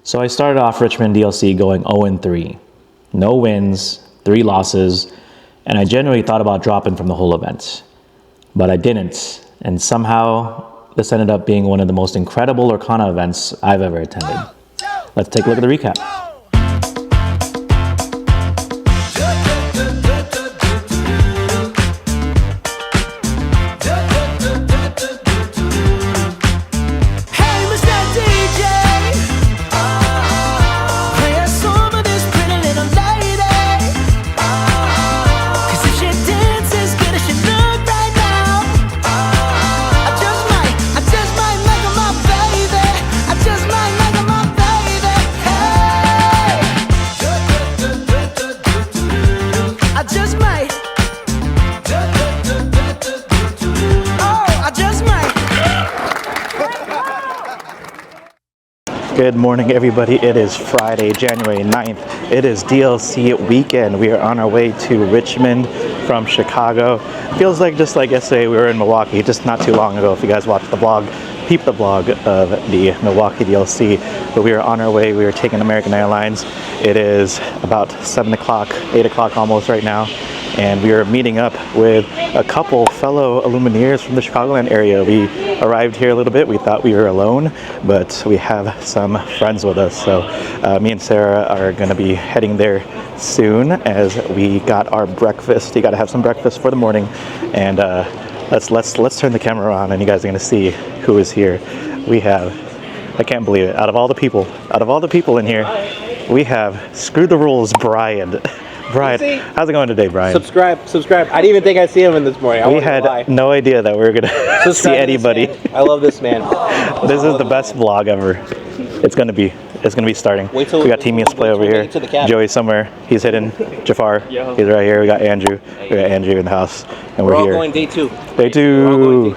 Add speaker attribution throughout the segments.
Speaker 1: So I started off Richmond DLC going 0-3. No wins, 3 losses, and I genuinely thought about dropping from the whole event. But I didn't, and somehow this ended up being one of the most incredible Lorcana events I've ever attended. Let's take a look at the recap. Good morning, everybody. It is Friday, January 9th. It is DLC weekend. We are on our way to Richmond from Chicago. Feels like just like yesterday we were in Milwaukee, just not too long ago. If you guys watched the vlog, peep the vlog of the Milwaukee DLC. But we are on our way. We are taking American Airlines. It is about 7 o'clock, 8 o'clock almost right now. And we are meeting up with a couple fellow Illumineers from the Chicagoland area. We arrived here a little bit. We thought we were alone, but we have some friends with us. So me and Sarah are going to be heading there soon as we got our breakfast. You got to have some breakfast for the morning. And let's turn the camera on, and you guys are going to see who is here. We have, I can't believe it, out of all the people in here, we have Screw the Rules Brian. Brian, how's it going today, Brian?
Speaker 2: Subscribe. I didn't even think I'd see him in this morning.
Speaker 1: We had no idea that we were going to see anybody.
Speaker 2: I love this man.
Speaker 1: This is the best vlog ever. It's going to be starting. We got Teamius Play over here. Joey's somewhere. He's hidden. Jafar, he's right here. We got Andrew. We got Andrew in the house. And we're here.
Speaker 2: We're all going day 2.
Speaker 1: Day 2.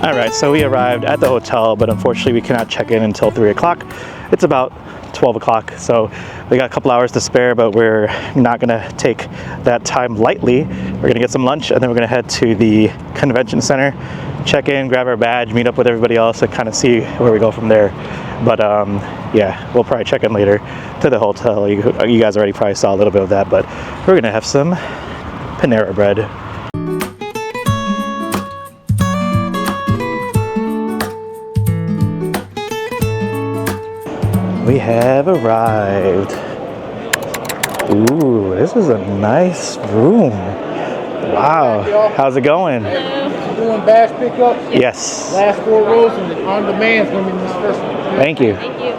Speaker 1: Alright, so we arrived at the hotel, but unfortunately we cannot check in until 3 o'clock. It's about 12 o'clock, so we got a couple hours to spare, but we're not going to take that time lightly. We're going to get some lunch, and then we're going to head to the convention center, check in, grab our badge, meet up with everybody else, and kind of see where we go from there. But yeah, we'll probably check in later to the hotel. You guys already probably saw a little bit of that, but we're going to have some Panera bread. We have arrived. Ooh, this is a nice room. Wow, how's it going?
Speaker 3: Doing badge pickup?
Speaker 1: Yes.
Speaker 3: Last 4 rows and on demand for me in this first one.
Speaker 1: Thank you.
Speaker 4: Thank you.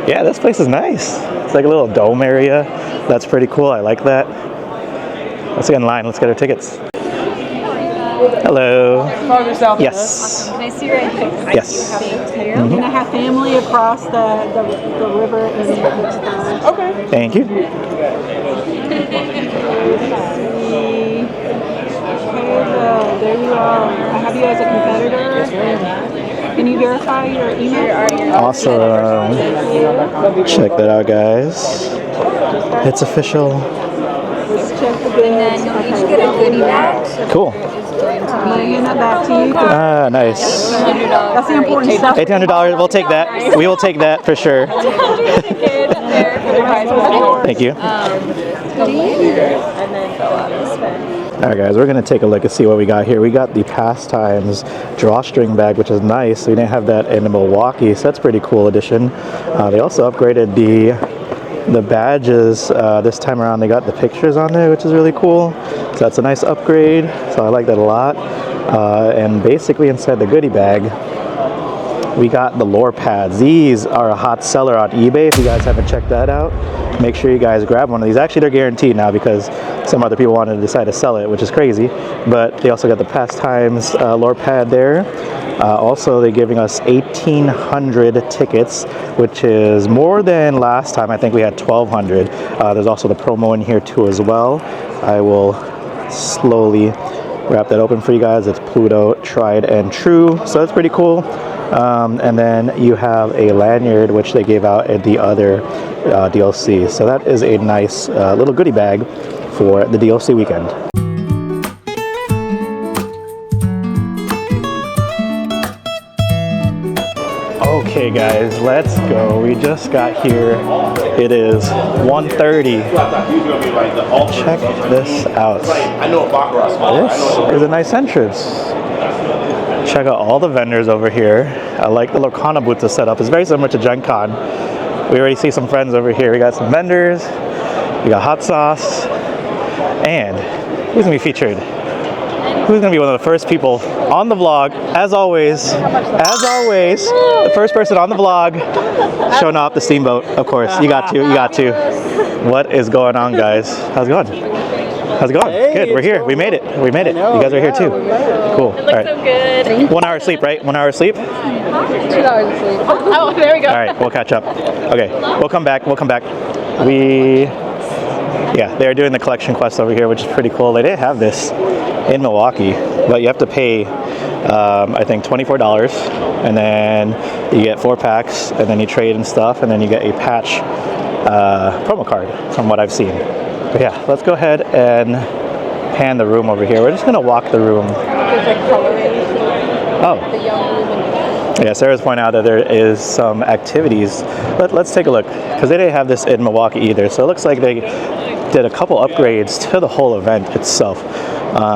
Speaker 1: Yeah, this place is nice. It's like a little dome area. That's pretty cool. I like that. Let's get in line. Let's get our tickets. Hello. Yes.
Speaker 4: Can I see your ID?
Speaker 1: Yes.
Speaker 4: Can I have family across the river? Okay.
Speaker 1: Thank you.
Speaker 4: There you are. I have you as a competitor. Can you verify your email?
Speaker 1: Awesome. Check that out, guys. It's official.
Speaker 4: Let's check the goods. And then you'll each get a goodie bag.
Speaker 1: Cool.
Speaker 4: I'm going to hand that back to you.
Speaker 1: Ah, nice.
Speaker 4: That's the important stuff.
Speaker 1: $800. We'll take that. We will take that for sure. Thank you. Alright guys, we're going to take a look and see what we got here. We got the Pastimes drawstring bag, which is nice. We didn't have that in Milwaukee, so that's a pretty cool addition. They also upgraded the badges this time around. They got the pictures on there, which is really cool. So that's a nice upgrade. So I like that a lot. And basically inside the goodie bag, we got the lore pads. These are a hot seller on eBay. If you guys haven't checked that out, make sure you guys grab one of these. Actually, they're guaranteed now because some other people wanted to decide to sell it, which is crazy. But they also got the Pastimes lore pad there. Also, they're giving us 1,800 tickets, which is more than last time. I think we had 1,200. There's also the promo in here too as well. I will slowly wrap that open for you guys. It's Pluto Tried and True, so that's pretty cool. And then you have a lanyard, which they gave out at the other DLC. So that is a nice little goodie bag for the DLC weekend. Okay guys, let's go. We just got here. It is 1:30. Check this out. This is a nice entrance. Check out all the vendors over here. I like the Lorcana booth to set up. It's very similar to Gen Con. We already see some friends over here. We got some vendors. We got hot sauce. And who's gonna be featured? Who's gonna be one of the first people on the vlog? As always, the first person on the vlog showing off the steamboat. Of course, you got to. What is going on, guys? How's it going? How's it going?
Speaker 2: Hey,
Speaker 1: good. We're here. We made it. We made it. You guys are here too. Cool.
Speaker 5: It looks so good.
Speaker 1: 1 hour sleep, right? 1 hour sleep.
Speaker 5: 2 hours of sleep. Oh, there we go.
Speaker 1: All right, we'll catch up. Okay, we'll come back. Yeah, they're doing the collection quest over here, which is pretty cool. They didn't have this in Milwaukee, but you have to pay, I think, $24, and then you get 4 packs, and then you trade and stuff, and then you get a patch promo card, from what I've seen. But yeah, let's go ahead and pan the room over here. We're just gonna walk the room.
Speaker 5: There's like coloring.
Speaker 1: Oh.
Speaker 5: The young luminaries.
Speaker 1: Yeah, Sarah's pointing out that there is some activities. Let's take a look, because they didn't have this in Milwaukee either. So it looks like they did a couple upgrades to the whole event itself,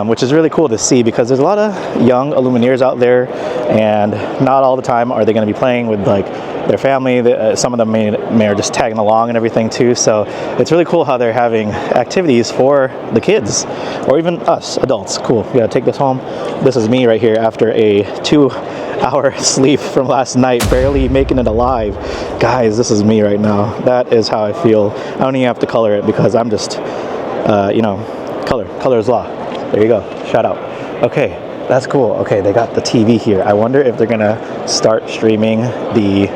Speaker 1: which is really cool to see, because there's a lot of young Illumineers out there, and not all the time are they going to be playing with like their family. Some of them may are just tagging along and everything too. So it's really cool how they're having activities for the kids, or even us adults. Cool. We gotta take this home. This is me right here after a 2-hour sleep from last night, barely making it alive. Guys, this is me right now. That is how I feel. I don't even have to color it, because I'm just, you know, color is law. There you go. Shout out. Okay, that's cool. Okay, they got the TV here. I wonder if they're gonna start streaming the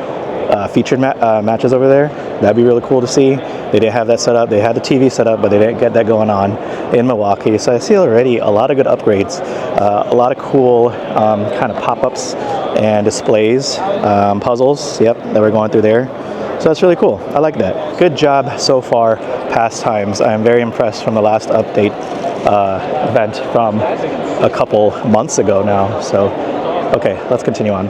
Speaker 1: featured matches over there. That'd be really cool to see. They didn't have that set up. They had the TV set up, but they didn't get that going on in Milwaukee. So I see already a lot of good upgrades, a lot of cool kind of pop-ups and displays, puzzles, yep, that we're going through there. So that's really cool. I like that. Good job so far, past times. I'm very impressed from the last update event from a couple months ago now. So, okay, let's continue on.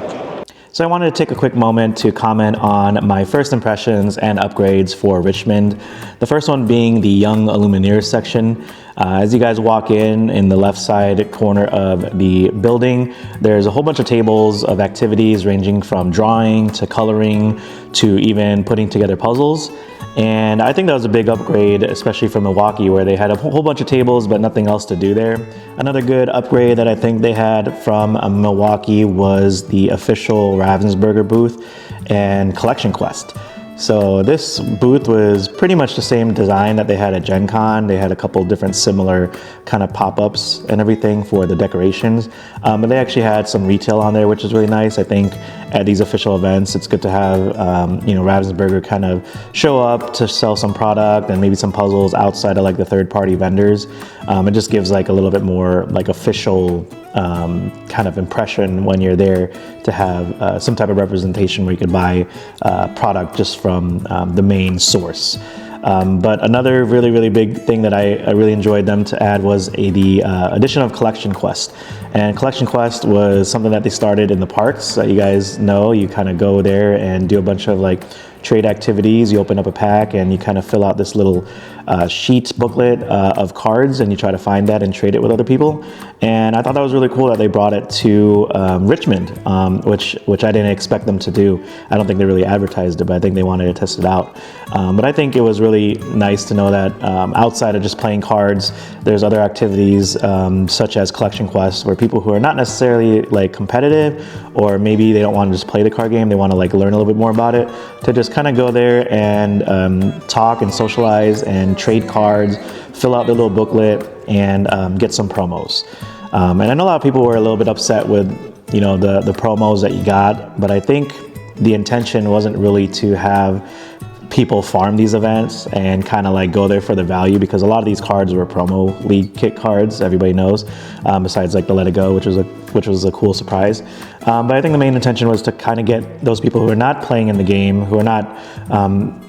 Speaker 1: So I wanted to take a quick moment to comment on my first impressions and upgrades for Richmond. The first one being the Young Illumineers section. As you guys walk in the left side corner of the building, there's a whole bunch of tables of activities ranging from drawing to coloring to even putting together puzzles. And I think that was a big upgrade, especially from Milwaukee, where they had a whole bunch of tables but nothing else to do there. Another good upgrade that I think they had from Milwaukee was the official Ravensburger booth and collection quest. So this booth was pretty much the same design that they had at Gen Con. They had a couple different similar kind of pop-ups and everything for the decorations. But they actually had some retail on there, which is really nice. I think at these official events, it's good to have, you know, Ravensburger kind of show up to sell some product and maybe some puzzles outside of like the third-party vendors. It just gives like a little bit more like official kind of impression when you're there to have some type of representation where you could buy product just from the main source. But another really big thing that I really enjoyed them to add was the addition of Collection Quest. And Collection Quest was something that they started in the parks. You guys know, you kind of go there and do a bunch of like trade activities. You open up a pack and you kind of fill out this little sheet booklet of cards, and you try to find that and trade it with other people. And I thought that was really cool that they brought it to Richmond, which I didn't expect them to do. I don't think they really advertised it, but I think they wanted to test it out. But I think it was really nice to know that outside of just playing cards, there's other activities such as Collection Quest, where people who are not necessarily like competitive, or maybe they don't want to just play the card game, they want to like learn a little bit more about it, to just kind of go there and talk and socialize and trade cards, fill out the little booklet, and get some promos. And I know a lot of people were a little bit upset with, you know, the promos that you got, but I think the intention wasn't really to have people farm these events and kind of like go there for the value, because a lot of these cards were promo league kit cards, everybody knows, besides like the Let It Go, which was a which was a cool surprise. But I think the main intention was to kind of get those people who are not playing in the game, who are not,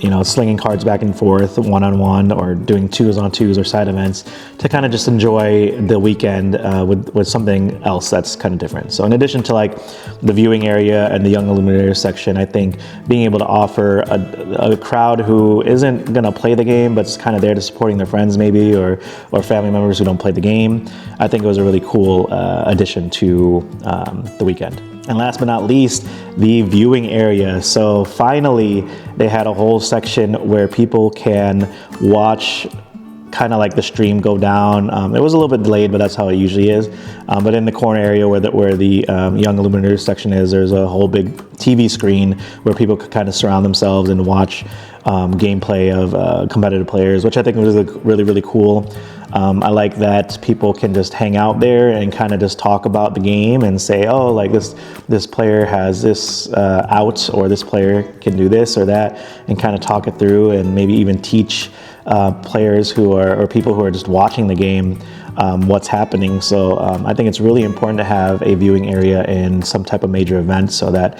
Speaker 1: you know, slinging cards back and forth one-on-one or doing 2s-on-2s or side events, to kind of just enjoy the weekend with something else that's kind of different. So in addition to like the viewing area and the Young Illuminators section, I think being able to offer a crowd who isn't going to play the game, but is kind of there to supporting their friends maybe, or family members who don't play the game, I think it was a really cool addition to the weekend. And last but not least, the viewing area. So finally, they had a whole section where people can watch kind of like the stream go down. It was a little bit delayed, but that's how it usually is. But in the corner area where the Young Illuminators section is, there's a whole big TV screen where people could kind of surround themselves and watch gameplay of competitive players, which I think was really, really cool. I like that people can just hang out there and kind of just talk about the game and say, oh, like this player has this out, or this player can do this or that, and kind of talk it through, and maybe even teach players who are, or people who are just watching the game, what's happening. So I think it's really important to have a viewing area in some type of major event, so that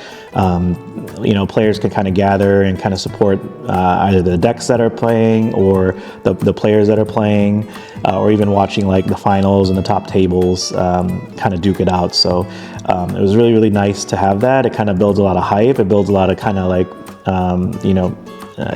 Speaker 1: you know, players can kind of gather and kind of support either the decks that are playing, or the players that are playing, or even watching like the finals and the top tables, kind of duke it out. So it was really, really nice to have that. It kind of builds a lot of hype. It builds a lot of kind of like you know,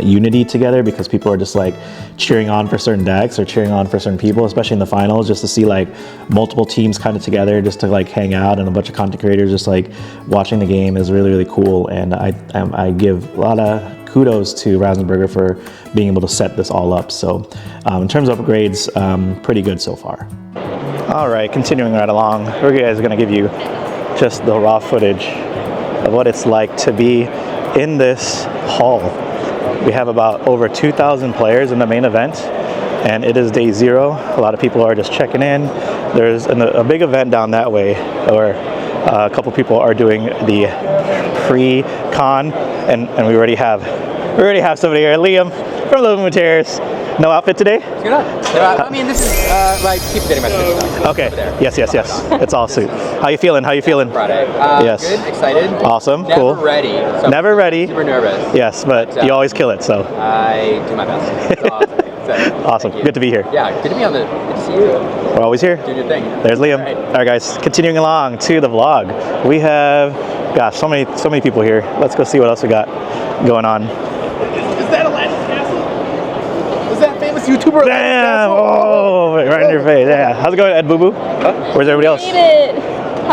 Speaker 1: unity together, because people are just like cheering on for certain decks or cheering on for certain people, especially in the finals, just to see like multiple teams kind of together just to like hang out, and a bunch of content creators just like watching the game is really, really cool. And I give a lot of kudos to Rasenberger for being able to set this all up. So in terms of upgrades, pretty good so far. All right, continuing right along, we're guys going to give you just the raw footage of what it's like to be in this hall. We have about over 2,000 players in the main event, and it is day 0. A lot of people are just checking in. There's a big event down that way, where a couple people are doing the pre-con, and we already have somebody here. Liam from Lumineers. No outfit today?
Speaker 2: Good enough. I mean, this is, I keep getting my stuff.
Speaker 1: Okay. Yes. It's all suit. How you feeling?
Speaker 2: Friday.
Speaker 1: Yes.
Speaker 2: Good, excited.
Speaker 1: Awesome.
Speaker 2: Never
Speaker 1: cool.
Speaker 2: ready. So
Speaker 1: Never ready.
Speaker 2: Super nervous.
Speaker 1: Yes, but you always kill it, so.
Speaker 2: I do my best. It's awesome. So,
Speaker 1: awesome. Good to be here.
Speaker 2: Yeah, good to be on good to see you.
Speaker 1: We're always here.
Speaker 2: Do your thing.
Speaker 1: There's Liam. All right, guys, continuing along to the vlog. We have, gosh, so many people here. Let's go see what else we got going on.
Speaker 3: Is that Atlantis Castle? Is that famous YouTuber Atlantis
Speaker 1: Damn!
Speaker 3: Castle?
Speaker 1: Oh, right in your face. Yeah. How's it going, Ed Boo Boo? Where's everybody else?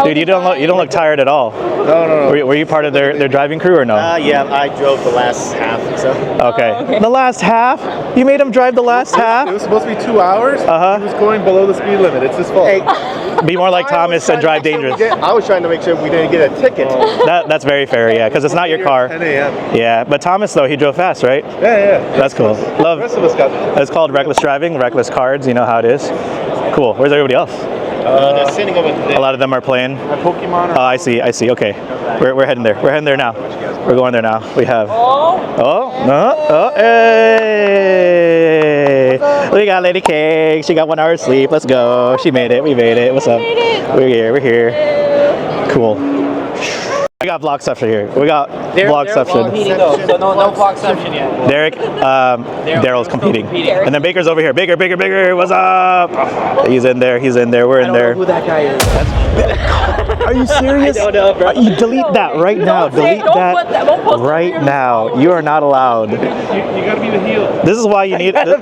Speaker 1: Dude, you don't look tired at all.
Speaker 3: No.
Speaker 1: Were you part of their driving crew or no?
Speaker 6: Yeah, I drove the last half, so.
Speaker 1: Okay. The last half? You made him drive the last half?
Speaker 3: It was supposed to be 2 hours.
Speaker 1: Uh-huh.
Speaker 3: He was going below the speed limit. It's his fault.
Speaker 6: Hey,
Speaker 1: Be more like Thomas and drive dangerous.
Speaker 6: I was trying to make sure we didn't get a ticket.
Speaker 1: That's very fair, yeah, because it's not your car.
Speaker 3: 10 a.m.
Speaker 1: Yeah, but Thomas though, he drove fast, right?
Speaker 3: Yeah.
Speaker 1: That's cool.
Speaker 3: The rest of us got
Speaker 1: It's called reckless driving, reckless cards. You know how it is. Cool. Where's everybody else?
Speaker 6: They're sitting over there.
Speaker 1: A lot of them are playing.
Speaker 3: Pokemon.
Speaker 1: Oh, I see. Okay. We're heading there. We're heading there now. We're going there now. We have. Hey! We got Lady Cake. She got 1 hour sleep. Let's go. She made it. We made it. What's up? We're here. Cool. We got vlog section here. We got vlog section.
Speaker 2: So no vlog section yet.
Speaker 1: Derek, Daryl's competing. And then Baker's over here. Baker, what's up? He's in there, we're in there.
Speaker 2: Who that guy is?
Speaker 1: Are you serious?
Speaker 2: I don't know, bro.
Speaker 1: You delete that right now. Delete that right now. You are not allowed.
Speaker 3: You gotta be the heel.
Speaker 1: This is why you need This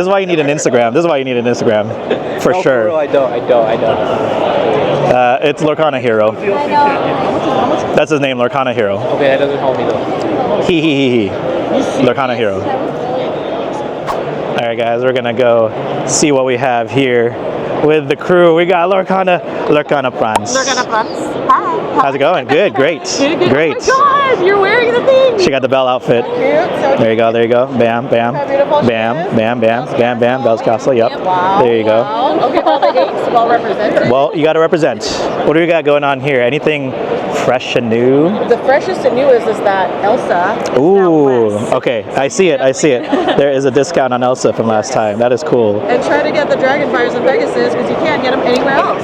Speaker 1: is why you need an Instagram. For sure.
Speaker 2: I don't.
Speaker 1: It's Lorcana Hero. That's his name, Lorcana Hero.
Speaker 2: Okay, that doesn't help me though.
Speaker 1: He. Lorcana Hero. Alright guys, we're gonna go see what we have here with the crew. We got LorcanaFransss.
Speaker 5: LorcanaFransss. Hi.
Speaker 1: How's it going? Good, great. Great.
Speaker 5: Oh my God, you're wearing the thing.
Speaker 1: She got the bell outfit. There you go. Bam. Bam. Bell's Castle, yep.
Speaker 5: Wow.
Speaker 1: There you go.
Speaker 5: Wow. Okay, all the gates well represented.
Speaker 1: Well, you got to represent. What do we got going on here? Anything fresh and new.
Speaker 5: The freshest and newest is that Elsa.
Speaker 1: Ooh, okay, I see it, I see it. There is a discount on Elsa from last time. That is cool.
Speaker 5: And try to get the Dragonfires and Pegasus because you can't get them anywhere else.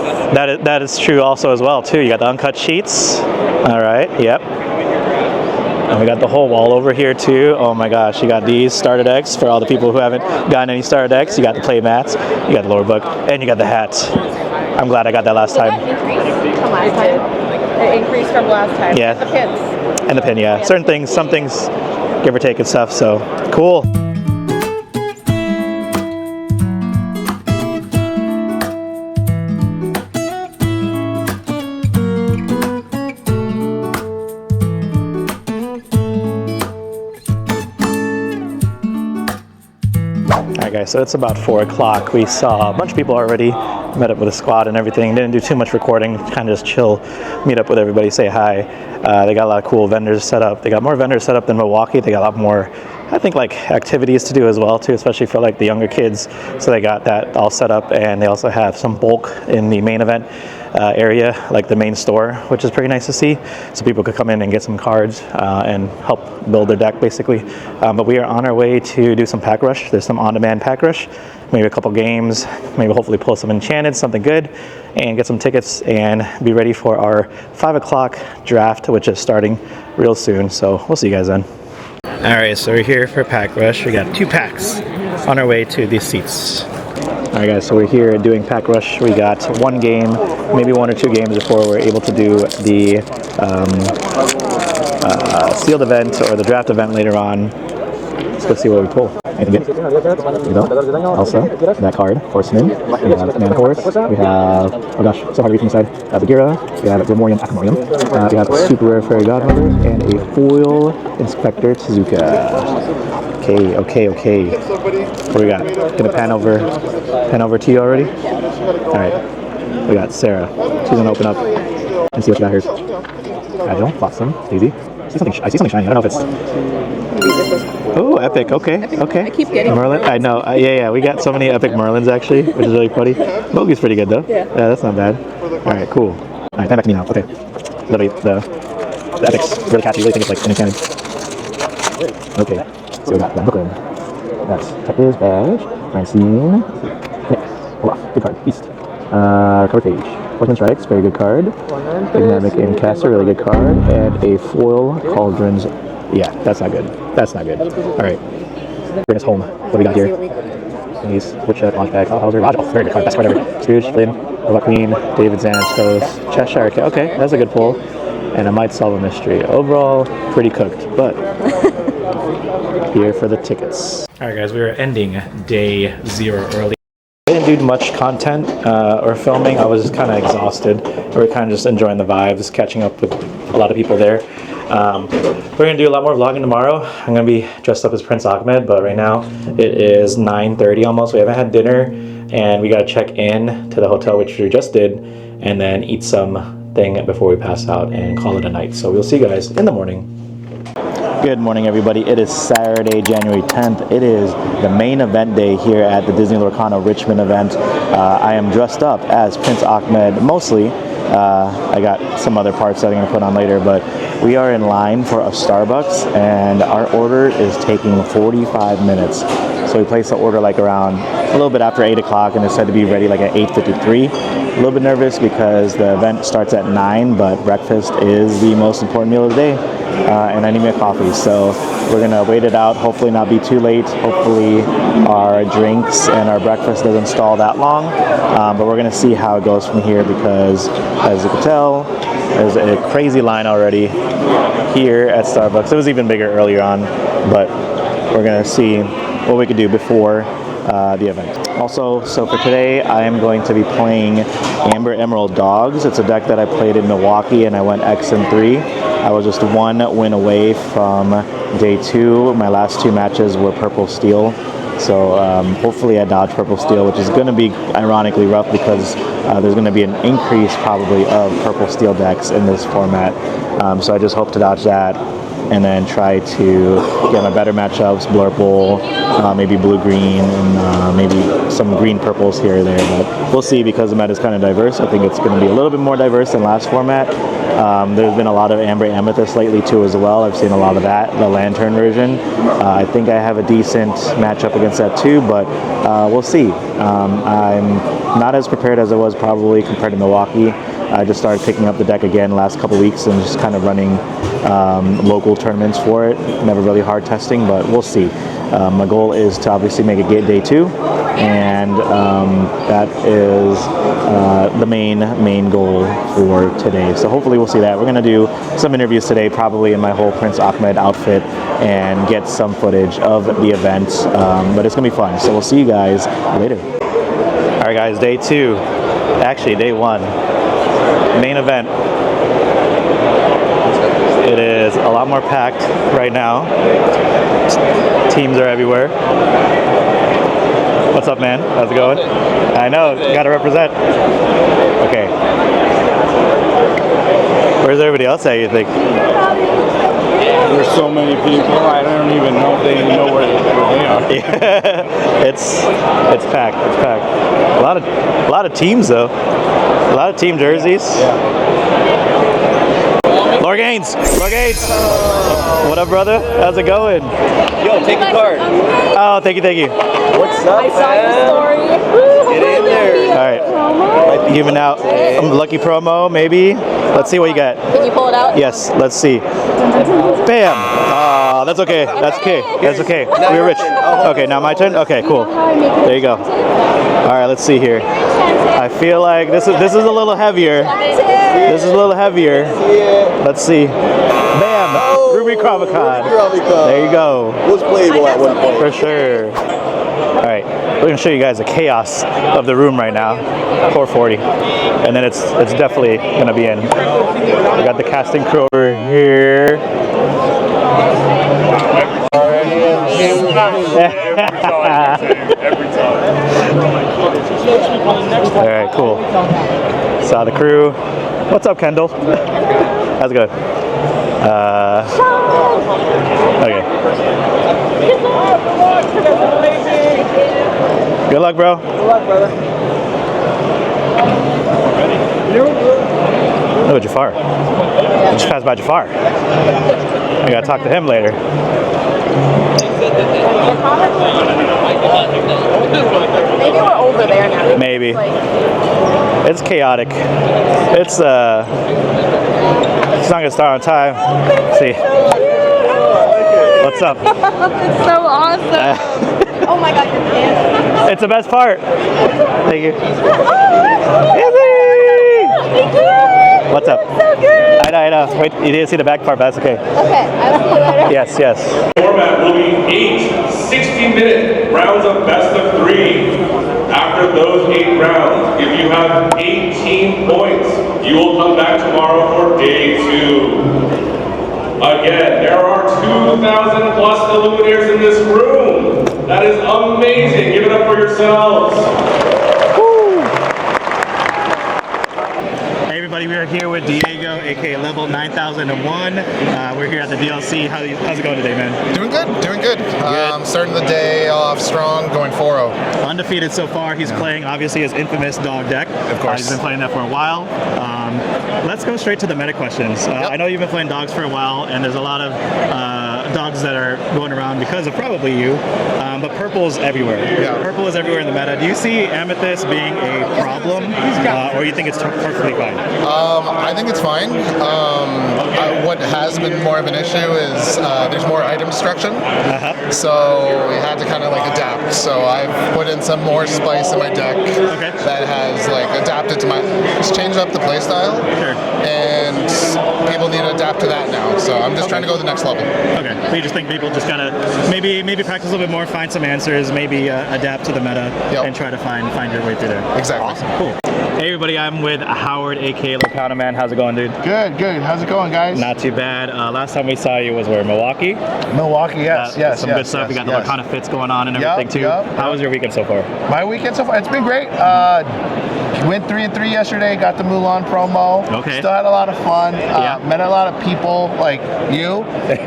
Speaker 1: That is true also as well too. You got the uncut sheets. All right, yep. And we got the whole wall over here too. Oh my gosh, you got these starter decks for all the people who haven't gotten any starter decks. You got the playmats, you got the lore book, and you got the hats. I'm glad I got that last time.
Speaker 5: From last time. It increased from last time.
Speaker 1: Yeah.
Speaker 5: The pins.
Speaker 1: And the pin, yeah. Certain things, some things, give or take and stuff. So cool. Alright guys, so it's about 4 o'clock. We saw a bunch of people already, met up with a squad and everything. Didn't do too much recording, kind of just chill, meet up with everybody, say hi. They got a lot of cool vendors set up. They got more vendors set up than Milwaukee. They got a lot more, I think, like activities to do as well too, especially for like the younger kids. So they got that all set up, and they also have some bulk in the main event area, like the main store, which is pretty nice to see. So people could come in and get some cards and help build their deck basically. But we are on our way to do some pack rush. There's some on-demand pack rush, maybe a couple games, maybe hopefully pull some enchanted, something good, and get some tickets and be ready for our 5 o'clock draft, which is starting real soon. So we'll see you guys then. All right, so we're here for pack rush. We got 2 packs on our way to these seats. All right guys, so we're here doing pack rush. We got 1 game, maybe 1 or 2 games before we're able to do the sealed event or the draft event later on. Let's go see what we pull. Anything good? Here we go. Elsa, that card, Horseman. We have Man Horse. We have, oh gosh, so hard to read from inside. Bagheera. We have Grimorian Acromorium. We have a super rare Fairy Godmother and a foil Inspector Tezuka. Okay. What do we got? Gonna pan over to you already? Alright. We got Sarah. She's gonna open up and see what you got here. Agile, Flotsam, Daisy. I see something shiny. I don't know if it's... Oh, epic. Okay.
Speaker 4: I keep getting
Speaker 1: Merlin. I know. Yeah. We got so many epic Merlins actually, which is really funny. Mogi's pretty good though. Yeah, that's not bad. Alright, cool. Alright, time back to me now. Okay. The epic's really catchy. Really think it's like an enchanted. Okay. So we got that Brooklyn. That's Detective's Badge. Francine. Olaf. Good card. Beast. Cover page. Workman Strikes. Very good card. Dynamic Incaster. Really good card. And a foil Cauldron's. Yeah, that's not good. Alright. Bring us home. What do we got here? Denise. Woodchuck. Launchpad. Hauser. Raj. Oh, very good card. Best card ever. Scrooge. Flynn. Robot Queen. David Xanatos. Cheshire. Okay, that's a good pull. And I might solve a mystery. Overall, pretty cooked, but here for the tickets. Alright guys, we are ending day 0 early. I didn't do much content or filming. I was just kind of exhausted. We were kind of just enjoying the vibes, catching up with a lot of people there. We're going to do a lot more vlogging tomorrow. I'm going to be dressed up as Prince Ahmed, but right now it is 9:30 almost. We haven't had dinner, and we got to check in to the hotel, which we just did, and then eat something before we pass out and call it a night. So we'll see you guys in the morning. Good morning, everybody. It is Saturday, January 10th. It is the main event day here at the Disney Lorcana Richmond event. I am dressed up as Prince Ahmed, mostly. I got some other parts that I'm going to put on later, but we are in line for a Starbucks, and our order is taking 45 minutes. So we placed the order like around a little bit after 8 o'clock, and it said to be ready like at 8:53. A little bit nervous because the event starts at 9, but breakfast is the most important meal of the day, and I need me a coffee. So we're going to wait it out, hopefully not be too late. Hopefully our drinks and our breakfast doesn't stall that long, but we're going to see how it goes from here because, as you can tell, there's a crazy line already here at Starbucks. It was even bigger earlier on, but we're going to see what we could do before the event. Also, so for today, I am going to be playing Amber Emerald Dogs. It's a deck that I played in Milwaukee, and I went X and 3. I was just 1 win away from day 2. My last 2 matches were Purple Steel. So hopefully I dodge Purple Steel, which is going to be ironically rough because there's going to be an increase probably of Purple Steel decks in this format. So I just hope to dodge that. and then try to get my better matchups, blurple, maybe blue-green, and maybe some green-purples here or there. But we'll see, because the meta is kind of diverse. I think it's going to be a little bit more diverse than last format. There's been a lot of Amber Amethyst lately too as well. I've seen a lot of that, the Lantern version. I think I have a decent matchup against that too, but we'll see. I'm not as prepared as I was probably compared to Milwaukee. I just started picking up the deck again last couple weeks and just kind of running local tournaments for it. Never really hard testing, but we'll see. My goal is to obviously make a day 2, and that is the main goal for today. So hopefully we'll see that. We're going to do some interviews today, probably in my whole Prince Ahmed outfit, and get some footage of the event, but it's going to be fun. So we'll see you guys later. All right, guys, day 2. Actually, day 1. Main event. It is a lot more packed right now. Teams are everywhere. What's up, man? How's it going? I know, gotta represent. Okay. Where's everybody else at, you think?
Speaker 7: There's so many people, I don't even know if they know where they are.
Speaker 1: Yeah, it's packed. It's packed. A lot of teams though. A lot of team jerseys. LoreGainz! What up, brother? How's it going?
Speaker 6: Yo, take your card.
Speaker 1: Oh, thank you.
Speaker 6: What's up,
Speaker 5: I saw your story.
Speaker 6: Get in there.
Speaker 1: All right. Giving out lucky promo, maybe. Let's see what you got.
Speaker 5: Can you pull it out?
Speaker 1: Yes, let's see. Bam! That's okay. That's okay. That's okay. We're rich. Okay, now my turn? Okay, cool. There you go. All right, let's see here. I feel like this is a little heavier. This is a little heavier. Let's see. Bam! Ruby Cravicon. There you go.
Speaker 6: Was playable at one point.
Speaker 1: For sure. All right, we're gonna show you guys the chaos of the room right now. 440, and then it's definitely gonna be in. We got the casting crew over here. All right, cool. Saw the crew. What's up, Kendall? How's it going? Okay. Good luck, bro.
Speaker 3: Good luck, brother.
Speaker 1: Look at Jafar. You just passed by Jafar. I gotta talk to him later.
Speaker 5: Maybe we're over there now.
Speaker 1: Maybe. It's chaotic. It's not gonna start on time. Let's see. What's up?
Speaker 5: It's so awesome. Oh my god, your pants.
Speaker 1: It's the best part. Thank you. What's up?
Speaker 5: So good.
Speaker 1: I know. Wait, you didn't see the back part, but that's okay.
Speaker 5: Okay, I'll see you later.
Speaker 1: Yes.
Speaker 8: Format will be 8 60-minute rounds of best of 3. After those 8 rounds, if you have 18 points, you will come back tomorrow for day 2. Again, there are 2,000 plus Illuminators in this room. That is amazing. Give it up for yourselves.
Speaker 1: Hey everybody, we are here with Thiago, aka Level 9001. We're here at the DLC. How's it going today, man?
Speaker 9: Doing good. Starting the day off strong, going 4-0.
Speaker 1: Undefeated so far. He's playing, obviously, his infamous dog deck.
Speaker 9: Of course.
Speaker 1: He's been playing that for a while. Let's go straight to the meta questions. I know you've been playing dogs for a while, and there's a lot of dogs that are going around because of probably you, but purple's everywhere.
Speaker 9: Yeah.
Speaker 1: Purple is everywhere in the meta. Do you see Amethyst being a problem, or you think it's perfectly fine?
Speaker 9: I think it's fine. What has been more of an issue is there's more item destruction. So we had to kind of like adapt. So I've put in some more spice in my deck that has like adapted to it's changed up the play style. And people need to adapt to that now. So I'm just trying to go to the next level.
Speaker 1: Okay. So you just think people just gotta maybe practice a little bit more, find some answers, maybe adapt to the meta, and try to find your way through there.
Speaker 9: Exactly.
Speaker 1: Awesome. Cool. Hey everybody, I'm with Howard, aka LorcanaMan. How's it going, dude?
Speaker 3: Good. How's it going, guys?
Speaker 1: Not too bad. Last time we saw you was where, Milwaukee?
Speaker 3: Milwaukee, yes.
Speaker 1: Some good
Speaker 9: Yes,
Speaker 1: stuff. We
Speaker 9: yes,
Speaker 1: got the
Speaker 9: yes.
Speaker 1: Lorcana fits going on and everything too.
Speaker 9: Yep.
Speaker 1: How was your weekend so far?
Speaker 9: My weekend so far, it's been great. Went 3-3 yesterday. Got the Mulan promo.
Speaker 1: Okay.
Speaker 9: Still had a lot of fun. Met a lot of people like you.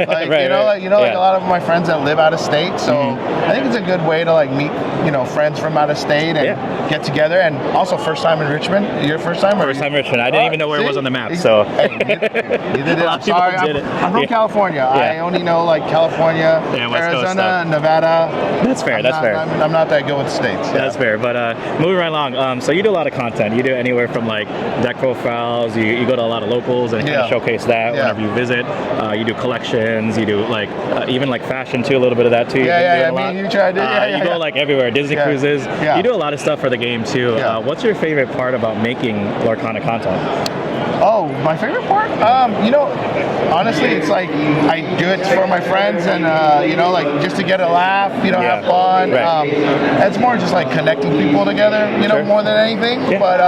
Speaker 9: Like like a lot of my friends that live out of state. So I think it's a good way to like meet friends from out of state and get together. And also first time in Richmond. Your first time?
Speaker 1: First time in Richmond. I didn't even know where it was on the map. So
Speaker 9: neither did I. Sorry, I'm from California. I only know like California, Arizona, Nevada.
Speaker 1: That's fair. That's fair.
Speaker 9: I'm not that good with states.
Speaker 1: That's fair. But moving right along. So you do a lot of content. You do anywhere from like deck profiles. You go to a lot of locals and kind of showcase that whenever you visit. You do collections. You do like even like fashion too. A little bit of that too.
Speaker 9: I mean, you try to.
Speaker 1: You go like everywhere. Disney cruises. You do a lot of stuff for the game too. What's your favorite part about making Lorcana content?
Speaker 9: Oh, my favorite part? Honestly, it's like I do it for my friends and, like just to get a laugh, have fun.
Speaker 1: Right.
Speaker 9: It's more just like connecting people together, more than anything. But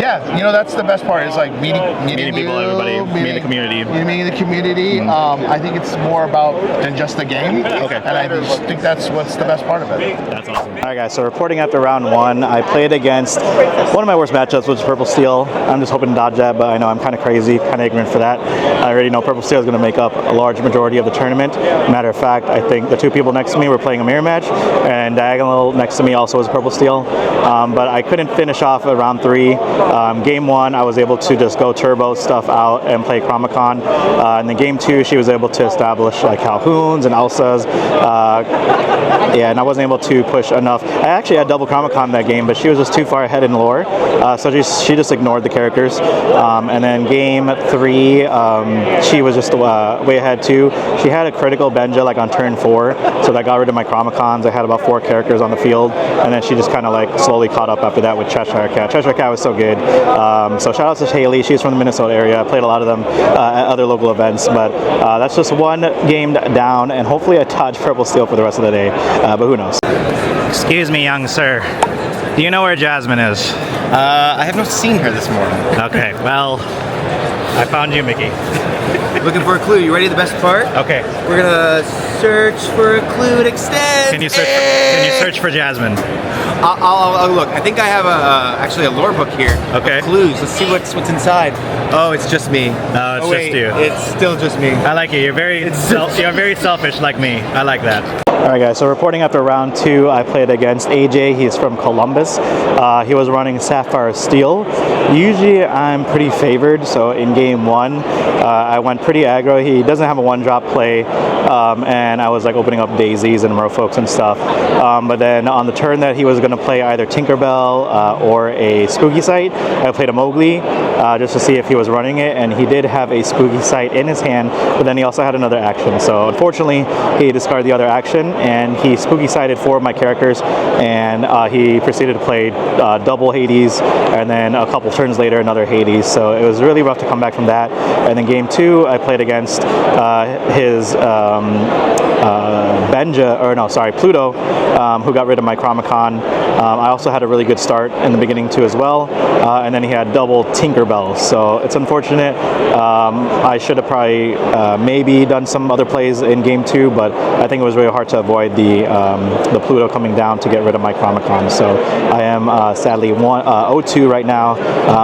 Speaker 9: that's the best part is like meeting
Speaker 1: people, everybody, meeting the community.
Speaker 9: Meeting the community. I think it's more about than just the game.
Speaker 1: Okay.
Speaker 9: And I just think that's what's the best part of it.
Speaker 1: That's awesome. All right, guys, so reporting after round 1, I played against one of my worst matchups, which is Purple Steel. I'm just hoping to dodge that, but I know I'm kind of crazy, kind of ignorant for that. I already know Purple Steel is going to make up a large majority of the tournament. Matter of fact, I think the two people next to me were playing a mirror match, and diagonal next to me also was Purple Steel. But I couldn't finish off at round 3. Game 1, I was able to just go turbo stuff out and play Chromacon. And then game 2, she was able to establish like Calhouns and Elsas. And I wasn't able to push enough. I actually had double Chromacon that game, but she was just too far ahead in lore. So she just ignored the characters. And then game 3, she was just way ahead too. She had a critical Benja like on turn 4, so that got rid of my Chromacons. I had about 4 characters on the field, and then she just kind of like slowly caught up after that with Cheshire Cat. Cheshire Cat was so good. So shout out to Haley. She's from the Minnesota area. I played a lot of them at other local events, but that's just one game down, and hopefully I dodge Purple Steel for the rest of the day, but who knows. Excuse me, young sir. Do you know where Jasmine is?
Speaker 2: I have not seen her this morning.
Speaker 1: Okay, well, I found you, Mickey.
Speaker 2: Looking for a clue. You ready? The best part?
Speaker 1: Okay.
Speaker 2: We're gonna search for a clue to extend.
Speaker 1: Can you search for Jasmine?
Speaker 2: I'll look. I think I have actually a lore book here.
Speaker 1: Okay.
Speaker 2: Clues. Let's see what's inside. Oh, it's just me.
Speaker 1: No, it's just you.
Speaker 2: It's still just me.
Speaker 1: I like it. You're very selfish like me. I like that. All right, guys, so reporting after round 2, I played against AJ. He's from Columbus. He was running Sapphire Steel. Usually I'm pretty favored, so in game 1, I went pretty aggro. He doesn't have a 1-drop play, and I was like opening up daisies and merfolks and stuff. But then on the turn that he was going to play either Tinkerbell or a Spooky Sight, I played a Mowgli just to see if he was running it, and he did have a Spooky Sight in his hand, but then he also had another action. So unfortunately, he discarded the other action, and he Spooky Sighted 4 of my characters, and he proceeded to play double Hades, and then a couple turns later another Hades. So it was really rough to come back from that. And then game 2, I played against his Pluto, who got rid of my Chromacon. I also had a really good start in the beginning too as well, and then he had double Tinkerbell. So it's unfortunate. I should have probably maybe done some other plays in game 2, but I think it was really hard to avoid the Pluto coming down to get rid of my Chromacon. So I am sadly 0-2 right now,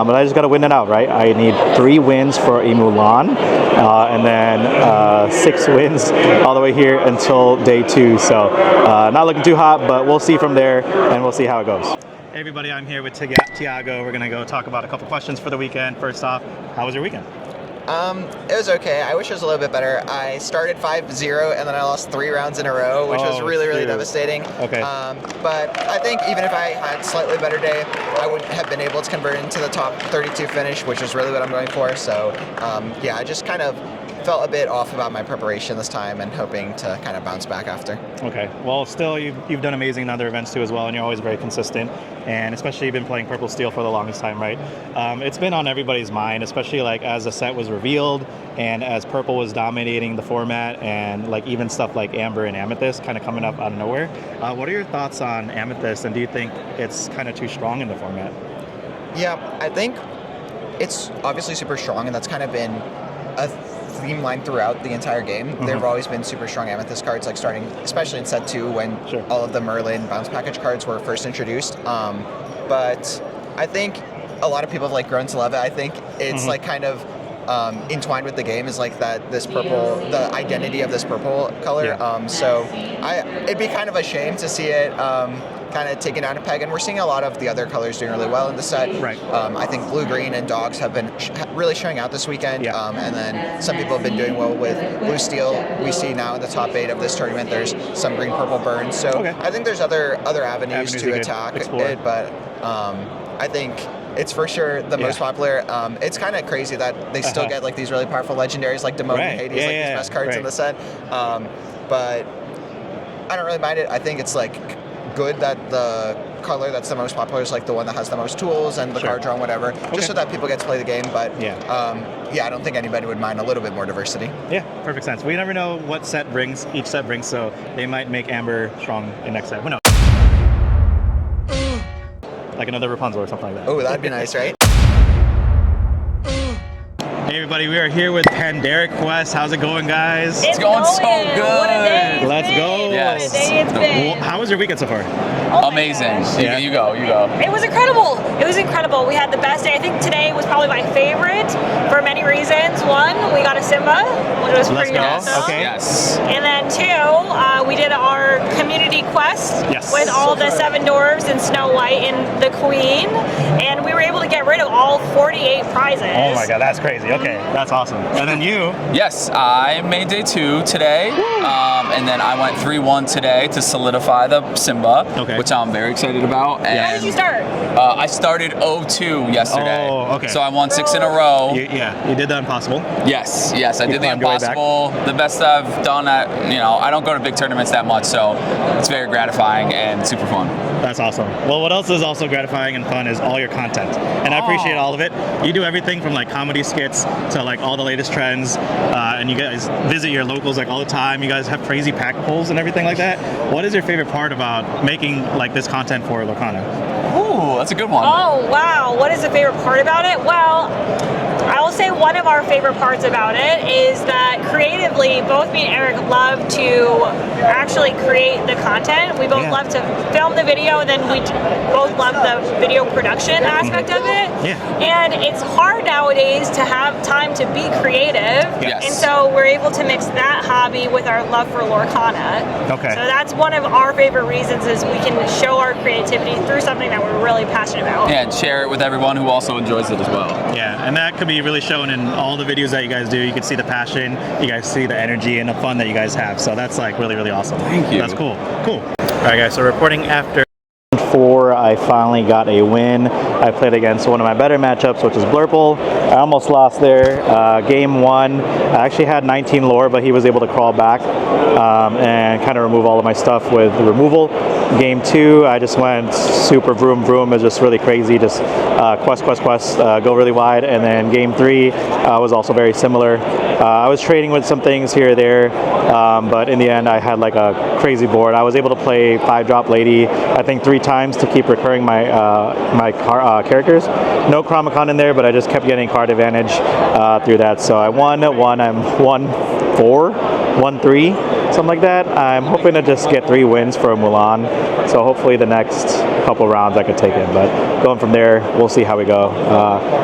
Speaker 1: but I just got to win it out, right? I need 3 wins for a Mulan, and then 6 wins all the way here until day 2. So not looking too hot, but we'll see from there, and we'll see how it goes. Hey everybody, I'm here with Thiago. We're gonna go talk about a couple questions for the weekend. First off, how was your weekend?
Speaker 10: It was okay. I wish it was a little bit better. I started 5-0 and then I lost 3 rounds in a row, which was really devastating.
Speaker 1: Okay.
Speaker 10: But I think even if I had a slightly better day, I would have been able to convert into the top 32 finish, which is really what I'm going for. So yeah, I just kind of felt a bit off about my preparation this time and hoping to kind of bounce back after.
Speaker 1: Okay. Well, still, you've done amazing in other events too as well, and you're always very consistent. And especially you've been playing Purple Steel for the longest time, right? It's been on everybody's mind, especially like as the set was revealed and as Purple was dominating the format, and like even stuff like Amber and Amethyst kind of coming up out of nowhere. What are your thoughts on Amethyst, and do you think it's kind of too strong in the format?
Speaker 10: Yeah, I think it's obviously super strong, and that's kind of been a theme line throughout the entire game. There have always been super strong Amethyst cards, like starting, especially in set 2 when all of the Merlin bounce package cards were first introduced. But I think a lot of people have like grown to love it. I think it's like kind of entwined with the game is like that this purple, the identity of this purple color. So it'd be kind of a shame to see it kind of taken down a peg, and we're seeing a lot of the other colors doing really well in the set. I think blue, green, and dogs have been really showing out this weekend, and then some people have been doing well with blue steel. We see now in the top 8 of this tournament there's some green purple burns, so I think there's other avenues to attack it, but I think it's for sure the most popular. It's kind of crazy that they still get like these really powerful legendaries like Demone and Hades, like these best cards in the set. But I don't really mind it. I think it's like good that the color that's the most popular is like the one that has the most tools and the card draw and whatever, just so that people get to play the game. But I don't think anybody would mind a little bit more diversity.
Speaker 1: Yeah, perfect sense. We never know what each set brings, so they might make Amber strong in next set. Who knows? Like another Rapunzel or something like that.
Speaker 10: Oh, that'd be nice, right?
Speaker 1: Hey everybody, we are here with PandericQuests. How's it going, guys?
Speaker 11: It's going so good.
Speaker 5: What a day it's
Speaker 1: Let's
Speaker 5: been.
Speaker 1: go.
Speaker 11: Yes.
Speaker 5: What a day it's been.
Speaker 1: Well, how was your weekend so far?
Speaker 5: Oh
Speaker 11: amazing. You go.
Speaker 5: It was incredible. It was incredible. We had the best day. I think today was probably my favorite for many reasons. One, we got a SIMBA, which was pretty awesome.
Speaker 1: Okay.
Speaker 11: Yes.
Speaker 5: And then 2, we did our community quest with all the 7 dwarves and Snow White and the Queen, and we were able to get rid of all 48 prizes.
Speaker 1: Oh my god, that's crazy. Okay, that's awesome. And then you?
Speaker 11: Yes, I made day 2 today, and then I went 3-1 today to solidify the SIMBA, which I'm very excited about. And
Speaker 5: how did you start?
Speaker 11: I started 0-2 yesterday.
Speaker 1: Oh, okay.
Speaker 11: So I won 6 in a row.
Speaker 1: You did the impossible.
Speaker 11: Yes, I did the impossible. The best I've done at, I don't go to big tournaments that much, so it's very gratifying and super fun.
Speaker 1: That's awesome. Well, what else is also gratifying and fun is all your content. And I appreciate all of it. You do everything from like comedy skits to like all the latest trends, and you guys visit your locals like all the time. You guys have crazy pack pulls and everything like that. What is your favorite part about making like this content for Lorcana?
Speaker 11: Ooh, that's a good one.
Speaker 5: Oh, wow. What is the favorite part about it? Well, I will say one of our favorite parts about it is that creatively, both me and Eric love to actually create the content. We both love to film the video, and then we both love the video production aspect of it. And it's hard nowadays to have time to be creative. And so we're able to mix that hobby with our love for Lorcana. So that's one of our favorite reasons, is we can show our creativity through something that we're really passionate about.
Speaker 11: Yeah, and share it with everyone who also enjoys it as well.
Speaker 1: Yeah, and that could be really shown in all the videos that you guys do. You can see the passion, you guys see the energy and the fun that you guys have. So that's like really, really awesome.
Speaker 11: Thank you.
Speaker 1: That's cool. All right, guys, so reporting after 4, I finally got a win. I played against one of my better matchups, which is Blurple. I almost lost there. Game 1, I actually had 19 lore, but he was able to crawl back and kind of remove all of my stuff with the removal. Game 2, I just went super vroom vroom. It was just really crazy. Just quest, go really wide. And then game 3 was also very similar. I was trading with some things here or there, but in the end, I had like a crazy board. I was able to play 5-drop Lady, I think 3 times to keep recurring my characters. No Chromacon in there, but I just kept getting card advantage through that. So I won 1. I'm 1-4, 1-3. Something like that. I'm hoping to just get 3 wins for Mulan, so hopefully the next couple rounds I could take it, but going from there, we'll see how we go.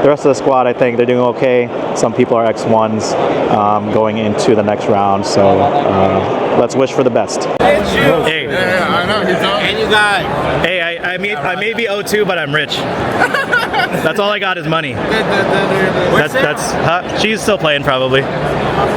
Speaker 1: The rest of the squad, I think they're doing okay. Some people are X1s going into the next round, so let's wish for the best. Hey.
Speaker 3: Yeah, I know. And you got...
Speaker 1: Hey, I may be 0-2, but I'm rich. That's all I got is money. She's still playing probably.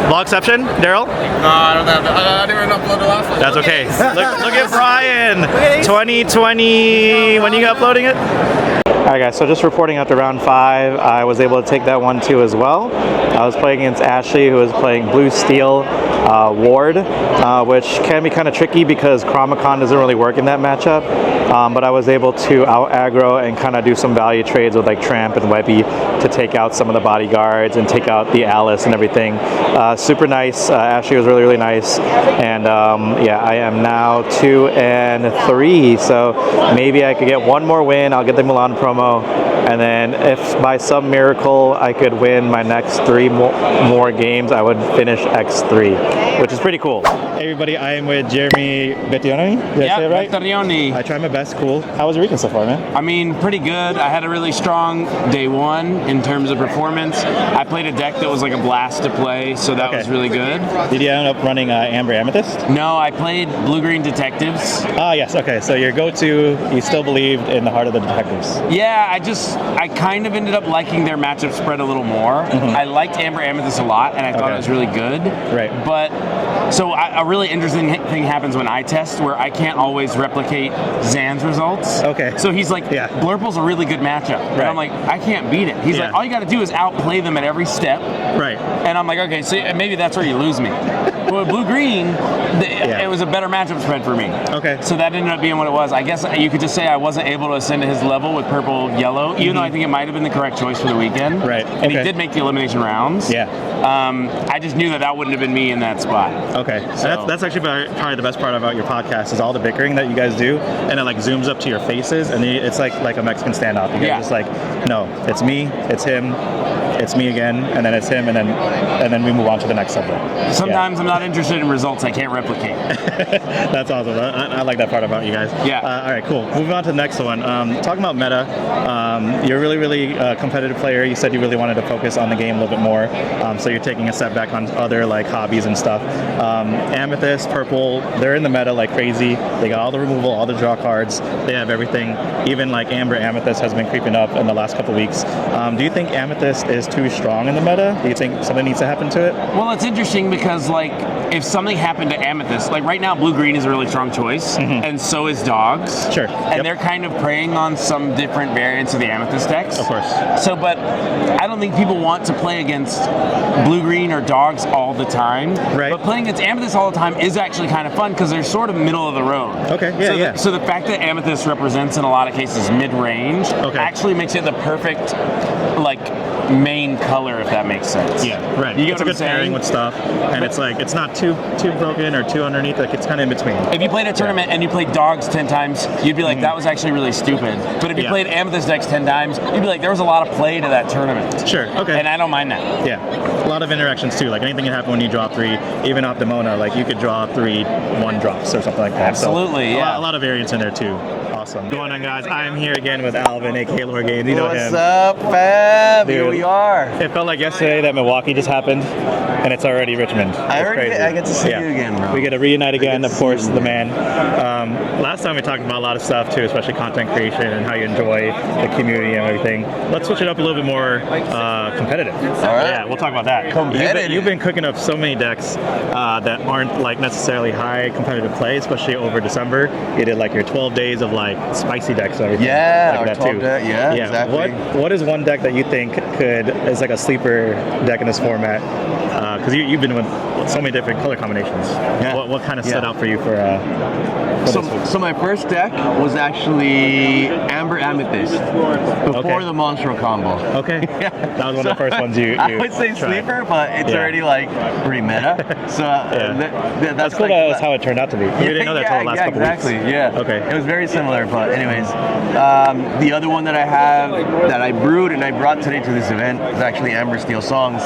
Speaker 1: Vlogception, Daryl?
Speaker 3: No, I didn't even upload the last one.
Speaker 1: That's okay. Look at Brian. 2020. When are you uploading it? Alright guys, so just reporting after round 5, I was able to take that 1-2 as well. I was playing against Ashley, who was playing Blue Steel Ward, which can be kind of tricky because Chromacon doesn't really work in that matchup. but I was able to out aggro and kind of do some value trades with like Tramp and Webby to take out some of the bodyguards and take out the Alice and everything. Super nice. Ashley was really, really nice. And yeah, I am now 2-3, so maybe I could get one more win. I'll get the Milan promo, and then if by some miracle I could win my next 3 more games, I would finish X3, which is pretty cool. Hey everybody, I am with Jeremy Bettioni. Did I say it right?
Speaker 12: Bettioni.
Speaker 1: I tried my best. Cool. How was your weekend so far, man?
Speaker 12: I mean, pretty good. I had a really strong day 1 in terms of performance. I played a deck that was like a blast to play, so that was really good.
Speaker 1: Did you end up running Amber Amethyst?
Speaker 12: No, I played Blue-Green Detectives.
Speaker 1: Ah, yes. Okay, so your go-to, you still believed in the heart of the detectives.
Speaker 12: Yeah, I kind of ended up liking their matchup spread a little more. I liked Amber Amethyst a lot, and I thought it was really good.
Speaker 1: Right.
Speaker 12: But, so a really interesting thing happens when I test, where I can't always replicate Zan's results.
Speaker 1: Okay.
Speaker 12: So he's like, Blurple's a really good matchup. And I'm like, I can't beat it. He's like, all you got to do is outplay them at every step.
Speaker 1: Right.
Speaker 12: And I'm like, okay, so maybe that's where you lose me. But Blue-Green, it was a better matchup spread for me.
Speaker 1: Okay.
Speaker 12: So that ended up being what it was. I guess you could just say I wasn't able to ascend to his level with Purple-Yellow, even though I think it might have been the correct choice for the weekend.
Speaker 1: Right.
Speaker 12: And he did make the elimination rounds.
Speaker 1: Yeah.
Speaker 12: I just knew that wouldn't have been me in that spot.
Speaker 1: Okay. So that's actually probably the best part about your podcast is all the bickering that you guys do, and it like zooms up to your faces, and it's like a Mexican standoff. You guys just like, no, it's me, it's him, it's me again, and then it's him, and then we move on to the next subject.
Speaker 12: Sometimes I'm not interested in results I can't replicate.
Speaker 1: That's awesome. I like that part about you guys.
Speaker 12: Yeah.
Speaker 1: All right, cool. Moving on to the next one. Talking about meta, you're a really, really competitive player. You said you really wanted to focus on the game a little bit more, so you're taking a step back on other like hobbies and stuff. Amethyst, Purple, they're in the meta like crazy. They got all the removal, all the draw cards. They have everything. Even like Amber Amethyst has been creeping up in the last couple weeks. Do you think Amethyst is too strong in the meta? Do you think something needs to happen to it?
Speaker 12: Well, it's interesting because like if something happened to Amethyst, like right now Blue-Green is a really strong choice, and so is Dogs.
Speaker 1: Sure.
Speaker 12: And they're kind of preying on some different variants of the Amethyst decks.
Speaker 1: Of course.
Speaker 12: So, but I don't think people want to play against Blue-Green or Dogs all the time.
Speaker 1: Right.
Speaker 12: But playing against Amethyst all the time is actually kind of fun because they're sort of middle of the road.
Speaker 1: Okay,
Speaker 12: So the fact that Amethyst represents in a lot of cases mid-range actually makes it the perfect like main color, if that makes sense.
Speaker 1: Yeah, right.
Speaker 12: You get
Speaker 1: it's a good pairing with stuff, and it's like it's not too broken or too underneath. Like it's kind of in between.
Speaker 12: If you played a tournament and you played Dogs 10 times, you'd be like, that was actually really stupid. But if you played Amethyst decks 10 times, you'd be like, there was a lot of play to that tournament.
Speaker 1: Sure. Okay.
Speaker 12: And I don't mind that.
Speaker 1: Yeah. A lot of interactions too. Like anything can happen when you draw 3. Even off the Mona, like you could draw 3 1-drops or something like that.
Speaker 12: Absolutely.
Speaker 1: So,
Speaker 12: yeah.
Speaker 1: A lot of variance in there too. Awesome. What's going on, guys? I am here again with Alvin, aka LoreGainz. You know him.
Speaker 6: What's up, fam?
Speaker 1: Dude,
Speaker 6: Here we are.
Speaker 1: It felt like yesterday that Milwaukee just happened, and it's already Richmond.
Speaker 6: I get to see you again, bro.
Speaker 1: We get to reunite again, of course, the man. Last time we talked about a lot of stuff too, especially content creation and how you enjoy the community and everything. Let's switch it up a little bit more competitive.
Speaker 6: All right.
Speaker 1: Yeah, we'll talk about that.
Speaker 6: Competitive.
Speaker 1: You've been cooking up so many decks that aren't like necessarily high competitive play, especially over December. You did like your 12 days of like spicy decks and everything.
Speaker 6: Yeah,
Speaker 1: like
Speaker 6: our
Speaker 1: that
Speaker 6: 12
Speaker 1: too.
Speaker 6: deck, yeah, exactly.
Speaker 1: What is one deck that you think is like a sleeper deck in this format? Because you've been with so many different color combinations.
Speaker 6: Yeah.
Speaker 1: What kind of stood out for you for this week?
Speaker 6: So my first deck was actually Amber Amethyst before the Monstro combo.
Speaker 1: Okay. That was one of the first ones you
Speaker 6: I would say
Speaker 1: tried.
Speaker 6: sleeper, but it's already like pretty meta. So
Speaker 1: that's cool.
Speaker 6: like,
Speaker 1: that was how it turned out to be. You didn't know that until the last couple
Speaker 6: exactly.
Speaker 1: weeks.
Speaker 6: Yeah.
Speaker 1: Okay.
Speaker 6: It was very similar, but anyways, the other one that I have that I brewed and I brought today to this event is actually Amber Steel Songs.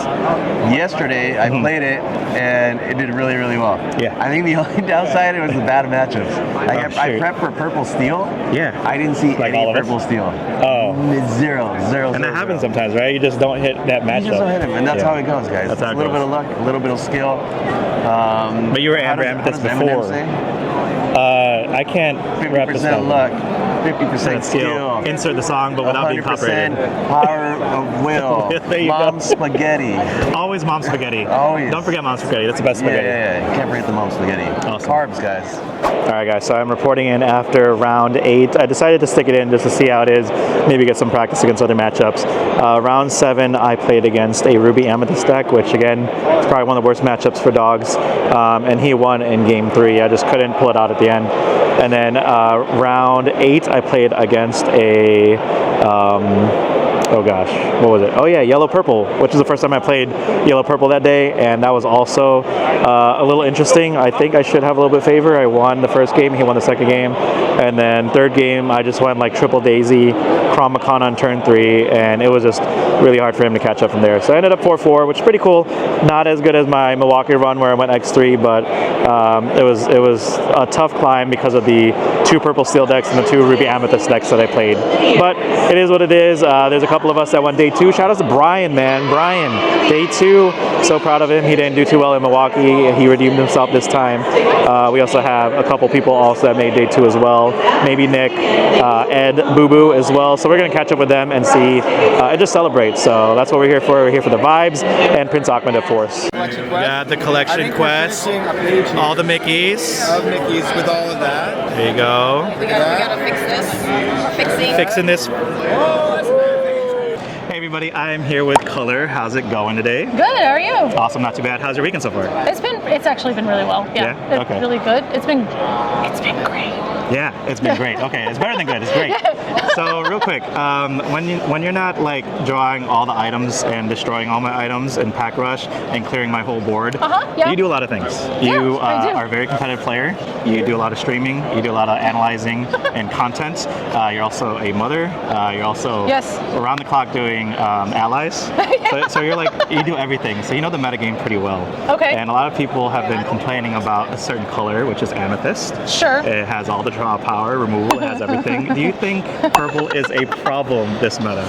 Speaker 6: Yesterday I played it and it did really, really well.
Speaker 1: Yeah.
Speaker 6: I think the only downside it was the bad matchups. I prepped for Purple Steel.
Speaker 1: Yeah.
Speaker 6: I didn't see
Speaker 1: Like
Speaker 6: any
Speaker 1: all of us?
Speaker 6: Purple Steel.
Speaker 1: Oh.
Speaker 6: Zero.
Speaker 1: And that happens sometimes, right? You just don't hit that matchup.
Speaker 6: You just don't hit him, and that's how it goes, guys.
Speaker 1: That's how
Speaker 6: a
Speaker 1: it
Speaker 6: little
Speaker 1: goes.
Speaker 6: bit of luck, a little bit of skill.
Speaker 1: But you were Amber Amethyst before. I can't rep this
Speaker 6: 50%
Speaker 1: one.
Speaker 6: luck, 50% skill.
Speaker 1: Insert the song, but without being
Speaker 6: 100%
Speaker 1: copyrighted.
Speaker 6: power of will.
Speaker 1: There you
Speaker 6: Mom
Speaker 1: go.
Speaker 6: spaghetti.
Speaker 1: Always mom spaghetti.
Speaker 6: Always.
Speaker 1: Don't forget mom spaghetti. That's the best spaghetti.
Speaker 6: Yeah. You can't forget the mom spaghetti.
Speaker 1: Awesome.
Speaker 6: Carbs, guys.
Speaker 1: All right, guys. So I'm reporting in after round 8. I decided to stick it in just to see how it is. Maybe get some practice against other matchups. Round 7, I played against a Ruby Amethyst deck, which again is probably one of the worst matchups for Dogs. And he won in game 3. I just couldn't pull it out at the end. And then round 8, I played against a, oh gosh, what was it? Oh yeah, Yellow Purple, which is the first time I played Yellow Purple that day, and that was also a little interesting. I think I should have a little bit favor. I won the first game, he won the second game, and then third game I just went like triple daisy, Chromacon on turn 3, and it was just really hard for him to catch up from there. So I ended up 4-4, which is pretty cool. Not as good as my Milwaukee run where I went X3, but it was a tough climb because of the 2 purple steel decks and the 2 ruby amethyst decks that I played. But it is what it is. There's a couple of us that won day 2. Shout out to Brian, man. Brian, day 2. So proud of him. He didn't do too well in Milwaukee. He redeemed himself this time. We also have a couple people also that made day 2 as well. Maybe Nick, Ed, Boo Boo as well. So we're going to catch up with them and see and just celebrate. So that's what we're here for. We're here for the vibes and Prince Ahmed, of course. Yeah, the collection quest. All the Mickeys.
Speaker 13: Of Mickeys with all of that.
Speaker 1: There you go.
Speaker 13: We gotta fix this. We're
Speaker 1: Fixing this. Hey everybody, I'm here with Color. How's it going today?
Speaker 14: Good, how are you?
Speaker 1: Awesome, not too bad. How's your weekend so far?
Speaker 14: It's actually been really well. Yeah. It's
Speaker 1: okay.
Speaker 14: really good. It's been great.
Speaker 1: Yeah, it's been great. Okay, it's better than good. It's great. So real quick, when you're not like drawing all the items and destroying all my items in Pack Rush and clearing my whole board, you do a lot of things. You are a very competitive player. You do a lot of streaming. You do a lot of analyzing and content. You're also a mother. You're also around the clock doing allies. So you're like, you do everything. So you know the metagame pretty well.
Speaker 14: Okay.
Speaker 1: And a lot of people have been complaining about a certain color, which is Amethyst.
Speaker 14: Sure.
Speaker 1: It has all the draw power, removal, it has everything. Do you think purple is a problem this meta?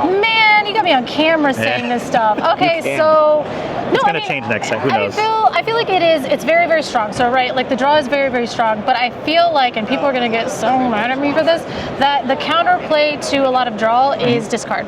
Speaker 14: Man, you got me on camera saying this stuff. Okay, so
Speaker 1: it's gonna change next time. Who knows?
Speaker 14: I feel like it is. It's very, very strong. So right, like the draw is very, very strong. But I feel like, and people are gonna get so mad at me for this, that the counterplay to a lot of draw is discard.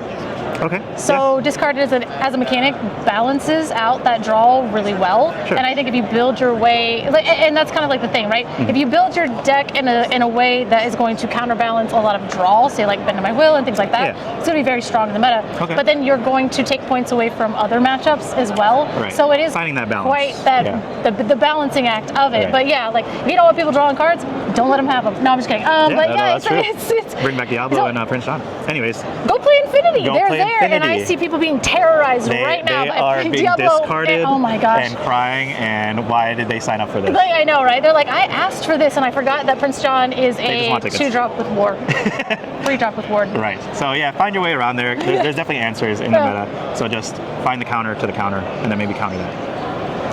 Speaker 1: Okay.
Speaker 14: So discard as a mechanic balances out that draw really well.
Speaker 1: Sure.
Speaker 14: And I think if you build your way, and that's kind of like the thing, right? If you build your deck in a way that is going to counterbalance a lot of draw, say like Bend to My Will and things like that, it's going to be very strong in the meta.
Speaker 1: Okay.
Speaker 14: But then you're going to take points away from other matchups as well.
Speaker 1: Right.
Speaker 14: So it is
Speaker 1: finding that balance.
Speaker 14: Quite that the balancing act of it.
Speaker 1: Right.
Speaker 14: But yeah, like if you don't want people drawing cards, don't let them have them. No, I'm just kidding. It's
Speaker 1: bring back Diablo and Prince John. Anyways,
Speaker 14: go play Infinity.
Speaker 1: Go
Speaker 14: They're
Speaker 1: play
Speaker 14: there,
Speaker 1: Infinity.
Speaker 14: and I see people being terrorized right now.
Speaker 1: They are being
Speaker 14: Diablo,
Speaker 1: discarded
Speaker 14: oh my gosh.
Speaker 1: and crying, and why did they sign up for this?
Speaker 14: Like, I know, right? They're like, I asked for this, and I forgot that Prince John is a 2-drop with Ward. 3-drop with Ward.
Speaker 1: Right. So yeah, find your way around there. There's definitely answers in the meta. So just find the counter to the counter, and then maybe counter that.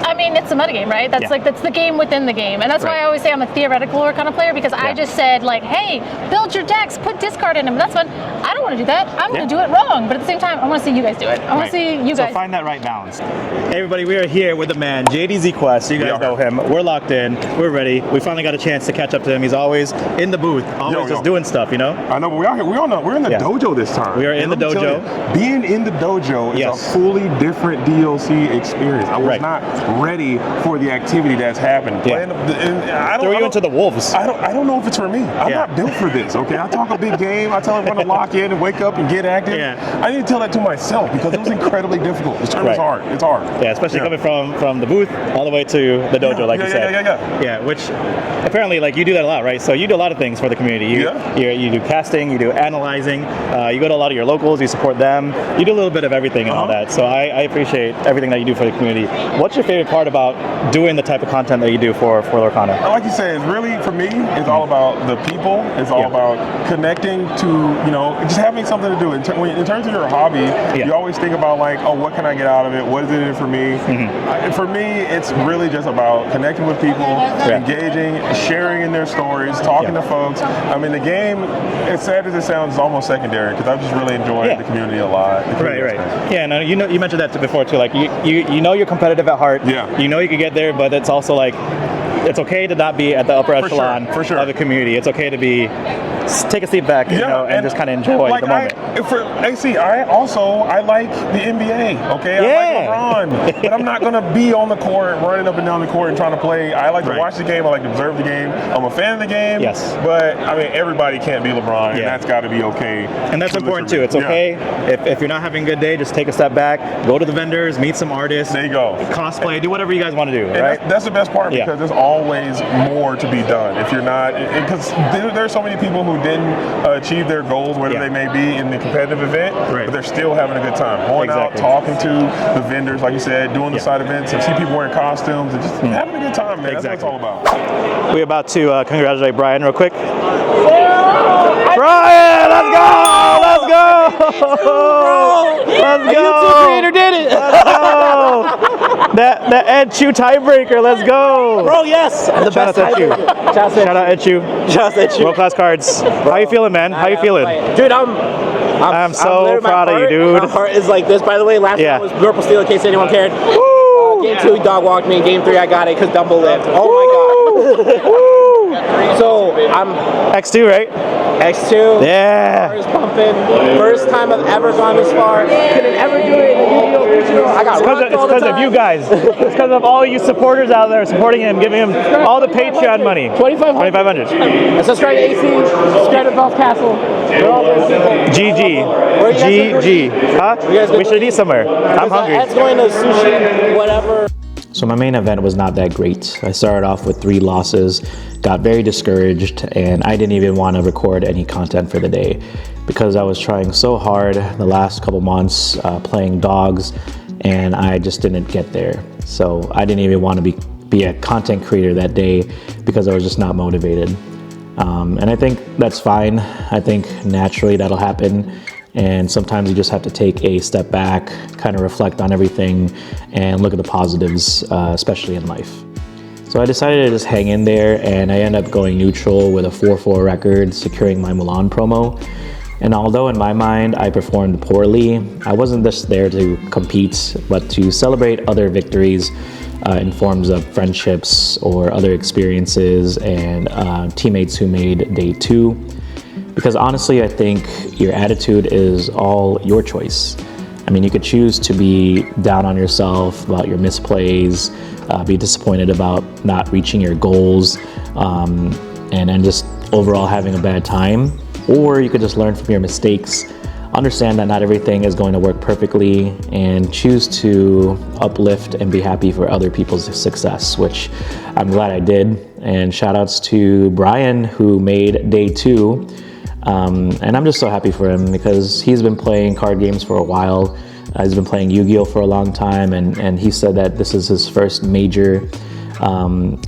Speaker 14: I mean, it's a metagame, right? That's that's the game within the game. And that's why I always say I'm a theoretical Lorcana player, because I just said, like, hey, build your decks, put discard in them. That's fun. I don't want to do that. I'm going to do it wrong. But at the same time, I want to see you guys do it. I want to see you guys.
Speaker 1: So find that right balance. Hey everybody, we are here with the man, JDZQuest. You guys know him. We're locked in. We're ready. We finally got a chance to catch up to him. He's always in the booth, always just doing stuff, you know?
Speaker 15: I know, but we're out here. We're in the dojo this time.
Speaker 1: We are in the dojo.
Speaker 15: Being in the dojo is a fully different DLC experience. I was not ready for the activity that's happening.
Speaker 1: Throw you into the wolves.
Speaker 15: I don't know if it's for me. I'm not built for this. Okay, I talk a big game. I tell everyone to lock in and wake up and get active. I need to tell that to myself because it was incredibly difficult. This term is hard. It's hard.
Speaker 1: Yeah, especially coming from the booth all the way to the dojo, like you said. Yeah, which apparently, like, you do that a lot, right? So you do a lot of things for the community. You do casting, you do analyzing, you go to a lot of your locals, you support them. You do a little bit of everything and all that. So I appreciate everything that you do for the community. What's your favorite part about doing the type of content that you do for Lorcana?
Speaker 15: Like you said, it's really, for me, it's all about the people. It's all about connecting to, you know, just having something to do. In terms of your hobby, you always think about, like, oh, what can I get out of it? What is it in for me? For me, it's really just about connecting with people, engaging, sharing in their stories, talking to folks. I mean, the game, as sad as it sounds, is almost secondary because I've just really enjoyed the community a lot.
Speaker 1: Right. Yeah, no, you know, you mentioned that before too. Like, you know you're competitive at heart. You know you can get there, but it's also like, it's okay to not be at the upper echelon of the community. It's okay to be take a seat back, you know, and just kind of enjoy
Speaker 15: like
Speaker 1: the moment.
Speaker 15: I like the NBA. Okay, I like LeBron, but I'm not gonna be on the court, running up and down the court and trying to play. I like to watch the game. I like to observe the game. I'm a fan of the game.
Speaker 1: Yes.
Speaker 15: But I mean, everybody can't be LeBron, and that's got to be okay.
Speaker 1: And that's important too. It's okay if you're not having a good day, just take a step back, go to the vendors, meet some artists.
Speaker 15: There you go.
Speaker 1: Cosplay, do whatever you guys want to do.
Speaker 15: And
Speaker 1: right?
Speaker 15: that's the best part because there's always more to be done. If you're not, because there's so many people who didn't achieve their goals, whether they may be in the competitive event, but they're still having a good time. Going out, talking to the vendors, like you said, doing the side events, and see people wearing costumes, and just having a good time, man. That's what it's all about.
Speaker 1: We're about to congratulate Brian real quick. Brian, let's go! Let's go! Let's go!
Speaker 3: YouTube creator did it!
Speaker 1: Let's go! That Ed Chu tiebreaker, let's go!
Speaker 3: Bro, yes! The best tiebreaker.
Speaker 1: Shout out Ed Chu.
Speaker 3: Shout out Ed Chu.
Speaker 1: World class cards. How you feeling, man? How you feeling?
Speaker 3: Dude, I'm
Speaker 1: so proud of you, dude.
Speaker 3: My heart is like this. By the way, last round was Purple Steel, in case anyone cared. Game 2, he dog walked me. In Game 3, I got it because Dumble lived. Oh my god. So I'm
Speaker 1: X2, right?
Speaker 3: X2.
Speaker 1: Yeah.
Speaker 3: Cars pumping. First time I've ever gone this far. Couldn't ever do it in the Yu-Gi-Oh! Regional. I got rocked all the time.
Speaker 1: It's because of you guys. It's because of all you supporters out there supporting him, giving him all the Patreon money.
Speaker 3: 2,500. And subscribe to AC. Subscribe to Golf Castle. They're all good people.
Speaker 1: GG. Huh? We should eat somewhere. I'm hungry.
Speaker 3: Ed's going to sushi, whatever.
Speaker 1: So my main event was not that great. I started off with 3 losses, got very discouraged, and I didn't even want to record any content for the day because I was trying so hard the last couple months playing dogs, and I just didn't get there. So I didn't even want to be a content creator that day because I was just not motivated. And I think that's fine. I think naturally that'll happen. And sometimes you just have to take a step back, kind of reflect on everything and look at the positives, especially in life. So I decided to just hang in there, and I ended up going neutral with a 4-4 record, securing my Milan promo. And although in my mind I performed poorly, I wasn't just there to compete, but to celebrate other victories in forms of friendships or other experiences and teammates who made day 2. Because honestly, I think your attitude is all your choice. I mean, you could choose to be down on yourself about your misplays, be disappointed about not reaching your goals, and just overall having a bad time. Or you could just learn from your mistakes, understand that not everything is going to work perfectly, and choose to uplift and be happy for other people's success, which I'm glad I did. And shout outs to Brian, who made day 2. And I'm just so happy for him because he's been playing card games for a while. He's been playing Yu-Gi-Oh! For a long time, and he said that this is his first major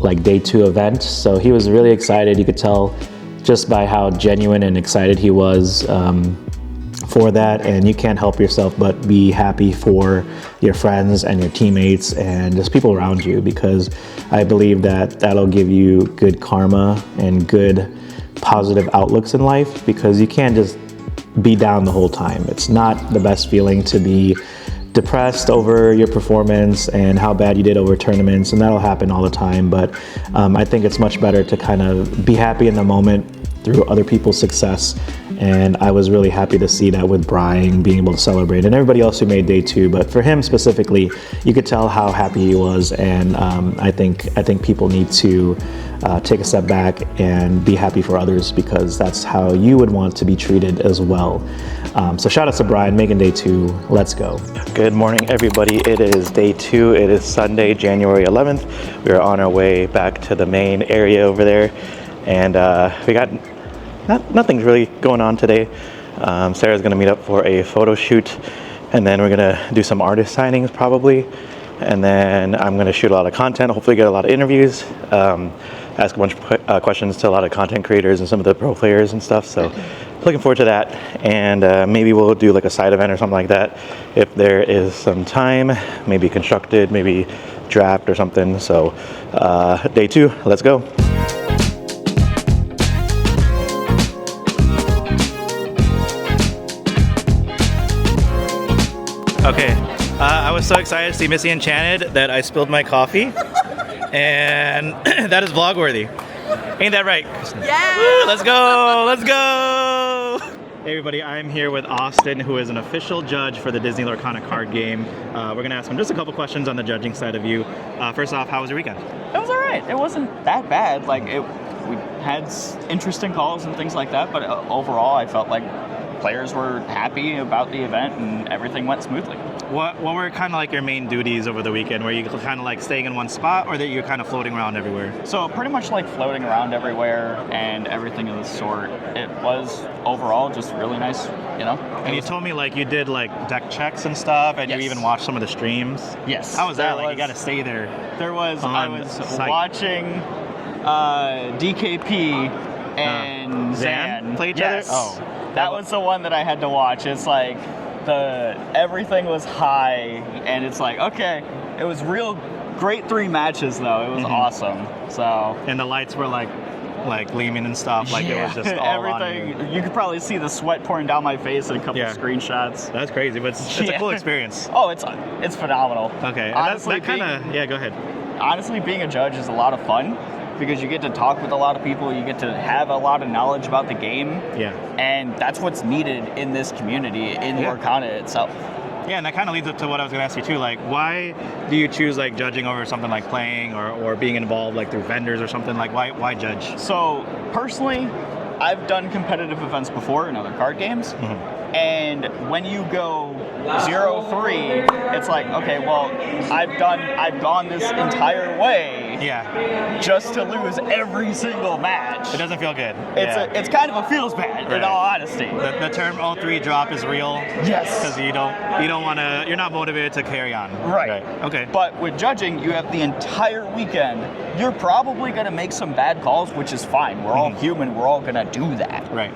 Speaker 1: like day 2 event. So he was really excited. You could tell just by how genuine and excited he was for that, and you can't help yourself but be happy for your friends and your teammates and just people around you, because I believe that that'll give you good karma and good positive outlooks in life, because you can't just be down the whole time. It's not the best feeling to be depressed over your performance and how bad you did over tournaments, and that'll happen all the time. But I think it's much better to kind of be happy in the moment through other people's success. And I was really happy to see that with Brian being able to celebrate, and everybody else who made day 2. But for him specifically, you could tell how happy he was, and I think people need to take a step back and be happy for others, because that's how you would want to be treated as well. So shout out to Brian, making day 2. Let's go. Good morning, everybody. It is day 2. It is Sunday, January 11th. We are on our way back to the main area over there, and we got nothing's really going on today. Sarah's gonna meet up for a photo shoot, and then we're gonna do some artist signings probably, and then I'm gonna shoot a lot of content, hopefully get a lot of interviews, ask a bunch of questions to a lot of content creators and some of the pro players and stuff. So looking forward to that, and maybe we'll do like a side event or something like that if there is some time, maybe constructed, maybe draft or something. So day 2, let's go. Okay, I was so excited to see Missy Enchanted that I spilled my coffee, and that is vlog worthy. Ain't that right?
Speaker 13: Yeah.
Speaker 1: Woo, let's go. Let's go. Hey everybody, I'm here with Austin, who is an official judge for the Disney Lorcana card game. We're going to ask him just a couple questions on the judging side of you. First off, how was your weekend?
Speaker 16: It was all right. It wasn't that bad. Like we had interesting calls and things like that, but overall, I felt like players were happy about the event and everything went smoothly.
Speaker 1: What were kind of like your main duties over the weekend? Were you kind of like staying in one spot, or that you're kind of floating around everywhere?
Speaker 16: So pretty much like floating around everywhere and everything of the sort. It was overall just really nice, you know.
Speaker 1: And you told me like you did like deck checks and stuff, and you even watched some of the streams.
Speaker 16: Yes.
Speaker 1: How was that? Like you got to stay there.
Speaker 16: There was. I was watching DKP and Zan
Speaker 1: play each
Speaker 16: other.
Speaker 1: Oh,
Speaker 16: that was the one that I had to watch. It's like everything was high, and it's like okay, it was real great 3 matches though. It was awesome. So
Speaker 1: and the lights were like gleaming and stuff. Like it was just all
Speaker 16: everything.
Speaker 1: on
Speaker 16: You could probably see the sweat pouring down my face in a couple of screenshots.
Speaker 1: That's crazy, but it's a cool experience.
Speaker 16: Oh, it's phenomenal.
Speaker 1: Okay,
Speaker 16: honestly,
Speaker 1: that kind of go ahead.
Speaker 16: Honestly, being a judge is a lot of fun because you get to talk with a lot of people. You get to have a lot of knowledge about the game.
Speaker 1: Yeah.
Speaker 16: And that's what's needed in this community in Lorcana itself.
Speaker 1: Yeah, and that kind of leads up to what I was going to ask you too. Like, why do you choose like judging over something like playing or being involved like through vendors or something? Like, why judge?
Speaker 16: So personally, I've done competitive events before in other card games, and when you go 0-3, it's like okay, well, I've gone this entire way.
Speaker 1: Yeah.
Speaker 16: Just to lose every single match.
Speaker 1: It doesn't feel good.
Speaker 16: It's kind of a feels bad, in all honesty.
Speaker 1: The term 0-3 drop is real.
Speaker 16: Yes.
Speaker 1: Because you don't want to. You're not motivated to carry on.
Speaker 16: Right.
Speaker 1: Okay.
Speaker 16: But with judging, you have the entire weekend. You're probably going to make some bad calls, which is fine. We're all human. We're all going to do that.
Speaker 1: Right.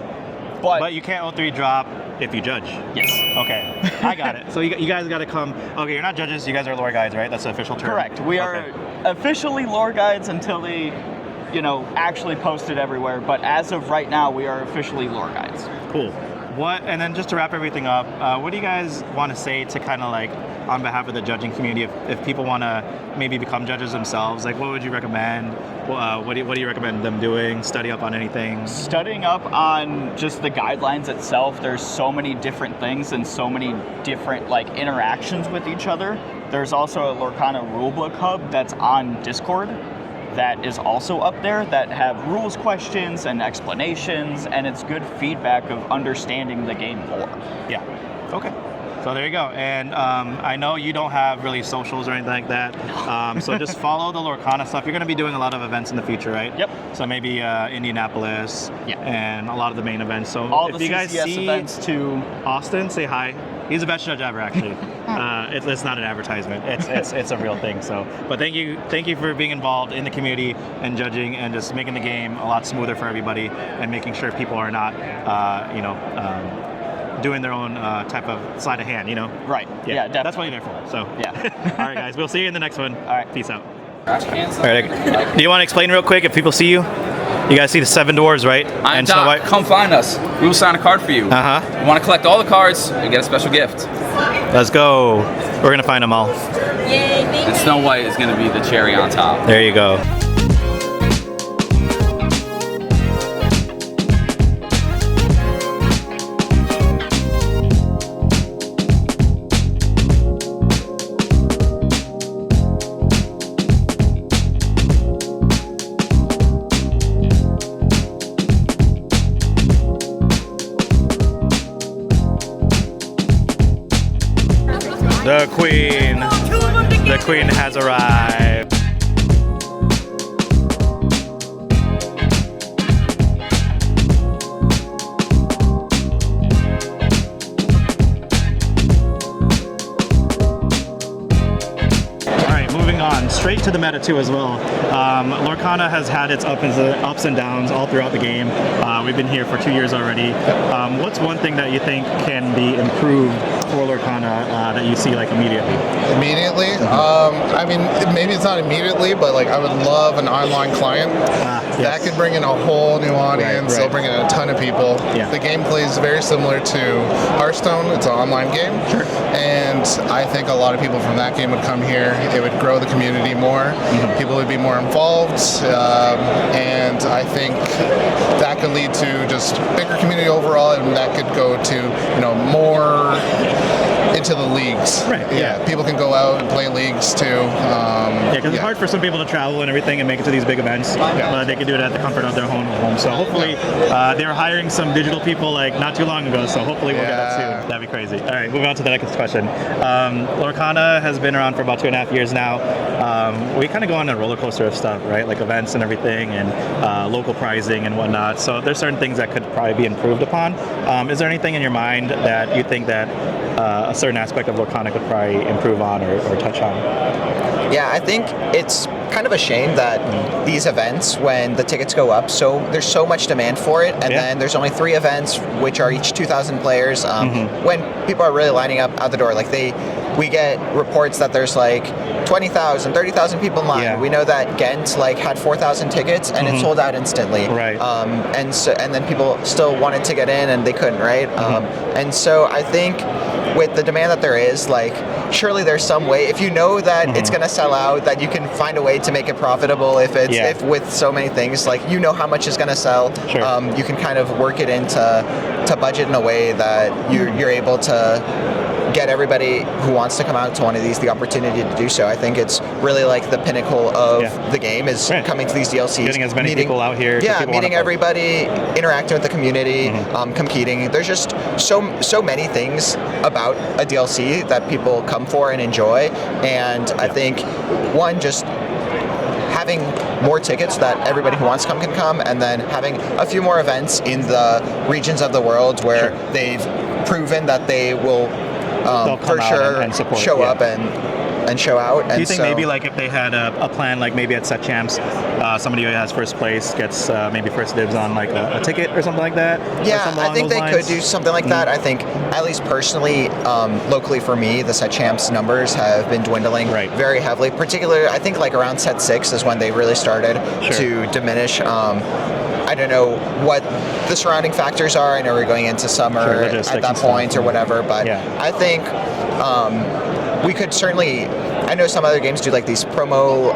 Speaker 1: But you can't 0-3 drop if you judge.
Speaker 16: Yes.
Speaker 1: Okay. I got it. So you guys got to come. Okay, you're not judges. You guys are lore guides, right? That's the official term.
Speaker 16: Correct. We are officially lore guides until they, actually post it everywhere. But as of right now, we are officially lore guides.
Speaker 1: Cool. And then just to wrap everything up, what do you guys want to say to kind of like on behalf of the judging community, if people want to maybe become judges themselves, like what would you recommend? What do you recommend them doing? Study up on anything?
Speaker 16: Studying up on just the guidelines itself. There's so many different things and so many different like interactions with each other. There's also a Lorcana rulebook hub that's on Discord that is also up there that have rules questions and explanations, and it's good feedback of understanding the game more.
Speaker 1: Yeah. Okay. So there you go. And I know you don't have really socials or anything like that. So just follow the Lorcana stuff. You're going to be doing a lot of events in the future, right?
Speaker 16: Yep.
Speaker 1: So maybe Indianapolis and a lot of the main events. So
Speaker 16: all
Speaker 1: if
Speaker 16: the
Speaker 1: you guys
Speaker 16: CCS
Speaker 1: see
Speaker 16: events too.
Speaker 1: Austin, say hi. He's the best judge ever, actually. It's not an advertisement. It's a real thing. So, but thank you for being involved in the community and judging and just making the game a lot smoother for everybody and making sure people are not, doing their own type of sleight of hand.
Speaker 16: Right. Yeah. Definitely.
Speaker 1: That's what you're there for. So
Speaker 16: yeah.
Speaker 1: All right, guys. We'll see you in the next one. All
Speaker 16: right.
Speaker 1: Peace out. All right. Do you want to explain real quick if people see you? You guys see the 7 dwarves, right?
Speaker 11: I'm Doc. Come find us. We will sign a card for you. You want to collect all the cards and get a special gift.
Speaker 1: Let's go. We're going to find them all.
Speaker 11: Yay, and Snow White is going to be the cherry on top.
Speaker 1: There you go. The queen has arrived. Alright, moving on. Straight to the meta too as well. Lorcana has had its ups and downs all throughout the game. We've been here for 2 years already. What's one thing that you think can be improved for Lorcana that you see like immediately?
Speaker 9: Immediately? I mean, maybe it's not immediately, but like I would love an online client. That could bring in a whole new audience. They'll bring in a ton of people. The gameplay is very similar to Hearthstone. It's an online game. And I think a lot of people from that game would come here. It would grow the community more. People would be more involved. And I think that could lead to just bigger community overall, and that could go to, you know, more into the leagues. People can go out and play leagues too.
Speaker 1: Because it's hard for some people to travel and everything and make it to these big events. They can do it at the comfort of their own home. So hopefully they were hiring some digital people like not too long ago. So hopefully we'll get that soon. That'd be crazy. All right, moving on to the next question. Lorcana has been around for about 2.5 years now. We kind of go on a roller coaster of stuff, right? Like events and everything, and local pricing and whatnot. So there's certain things that could probably be improved upon. Is there anything in your mind that you think that a certain aspect of Lorcana could probably improve on or touch on?
Speaker 10: Yeah, I think it's kind of a shame that these events, when the tickets go up, so there's so much demand for it, and then there's only 3 events, which are each 2,000 players. When people are really lining up out the door, like we get reports that there's like 20,000, 30,000 people in line. We know that Ghent like had 4,000 tickets and it sold out instantly. And then people still wanted to get in and they couldn't, right? And so I think with the demand that there is, like, surely there's some way, if you know that it's going to sell out, that you can find a way to make it profitable. If it's if with so many things, like, you know how much is going to sell, you can kind of work it into budget in a way that you're able to get everybody who wants to come out to one of these the opportunity to do so. I think it's really like the pinnacle of the game is coming to these DLCs,
Speaker 1: getting as many people out here.
Speaker 10: Meeting everybody, interacting with the community, competing. There's just so many things about a DLC that people come for and enjoy, and I think one, just having more tickets that everybody who wants to come can come, and then having a few more events in the regions of the world where they've proven that they will for sure and support, show up and show out.
Speaker 1: Do you think maybe like if they had a plan, like maybe at set champs, somebody who has first place gets maybe first dibs on like a ticket or something like that?
Speaker 10: Yeah, I think they could do something like that. I think, at least personally, locally for me, the set champs numbers have been dwindling very heavily. Particularly, I think like around set 6 is when they really started to diminish. I don't know what the surrounding factors are. I know we're going into summer at that point or whatever, but I think we could certainly, I know some other games do like these promo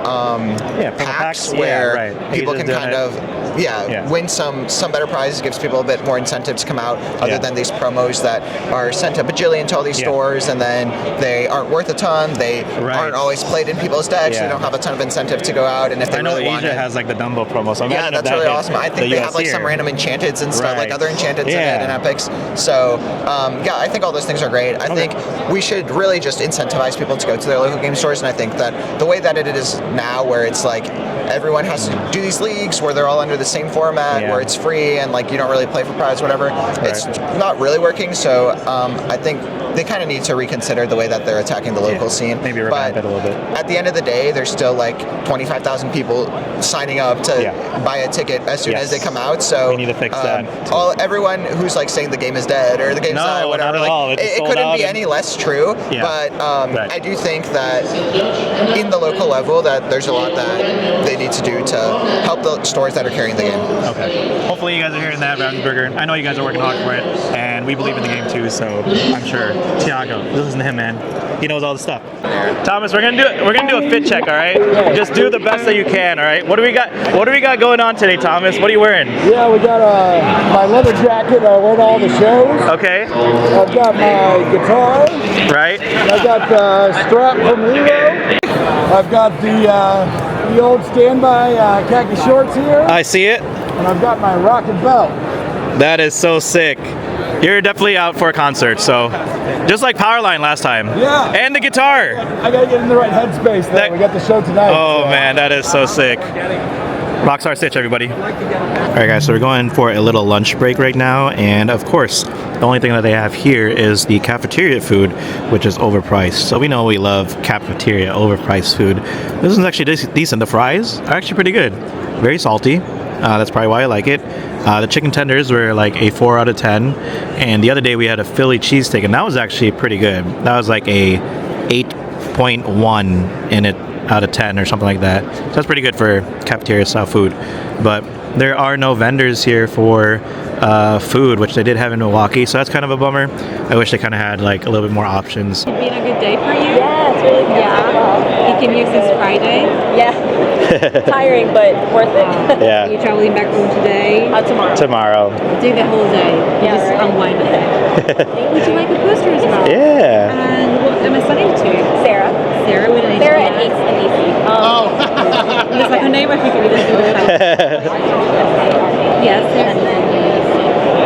Speaker 10: packs where people can kind of win some better prizes, gives people a bit more incentive to come out, other than these promos that are sent a bajillion to all these stores, and then they aren't worth a ton, they aren't always played in people's decks, they don't have a ton of incentive to go out, and if they really want it.
Speaker 1: Asia has like the Dumbo promo, so
Speaker 10: that's really awesome. I think they have like some random enchanteds and stuff, like other enchanteds in it and epics. So I think all those things are great. I think we should really just incentivize people to go to their local game stores, and I think that the way that it is now, where it's like everyone has to do these leagues where they're all under the same format, where it's free and like you don't really play for prize, whatever, it's not really working. So I think they kind of need to reconsider the way that they're attacking the local scene.
Speaker 1: Maybe revamp it a little bit.
Speaker 10: At the end of the day, there's still like 25,000 people signing up to buy a ticket as soon as they come out. So
Speaker 1: we need to fix that.
Speaker 10: Everyone who's like saying the game is dead or the game's not, whatever,
Speaker 1: not at all.
Speaker 10: It couldn't be any less true. But I do think that in the local level that there's a lot that they need to do to help the stores that are carrying the game.
Speaker 1: Okay. Hopefully you guys are hearing that, Ravensburger. I know you guys are working hard for it, and we believe in the game too, so I'm sure. Thiago, listen to him, man. He knows all the stuff. Thomas, we're gonna do a fit check, all right? Just do the best that you can, all right? What do we got going on today, Thomas? What are you wearing?
Speaker 17: Yeah, we got my leather jacket. I wear to all the shows.
Speaker 1: Okay.
Speaker 17: I've got my guitar.
Speaker 1: Right.
Speaker 17: I've got the strap from Hero. I've got the old standby khaki shorts here.
Speaker 1: I see it.
Speaker 17: And I've got my rocket belt.
Speaker 1: That is so sick. You're definitely out for a concert, so just like Powerline last time. Yeah. And the guitar.
Speaker 17: I gotta get in the right headspace though. We got the show tonight.
Speaker 1: Oh man, that is so sick. Rockstar Stitch, everybody. All right, guys, so we're going for a little lunch break right now, and of course, the only thing that they have here is the cafeteria food, which is overpriced. So we know we love cafeteria overpriced food. This is actually decent. The fries are actually pretty good. Very salty. That's probably why I like it. The chicken tenders were like a 4 out of 10, and the other day we had a Philly cheesesteak, and that was actually pretty good. That was like a 8.1 in it out of 10 or something like that. So that's pretty good for cafeteria style food. But there are no vendors here for food, which they did have in Milwaukee, so that's kind of a bummer. I wish they kind of had like a little bit more options.
Speaker 4: It's been a good day for you?
Speaker 18: Yeah, it's really good.
Speaker 4: Yeah. You came here since Friday?
Speaker 18: Yeah. Tiring, but worth it.
Speaker 1: Yeah.
Speaker 4: Are you traveling back home today?
Speaker 18: Tomorrow.
Speaker 1: Tomorrow.
Speaker 4: Do the whole day.
Speaker 18: Yeah,
Speaker 4: Just
Speaker 18: right.
Speaker 4: unwind with it. Would you like a poster as well?
Speaker 1: Yeah.
Speaker 4: And what am I sending to?
Speaker 18: Sarah.
Speaker 4: Sarah with an H.
Speaker 18: Sarah and AC.
Speaker 4: Just like her name, I figured we didn't do that. Yes, and then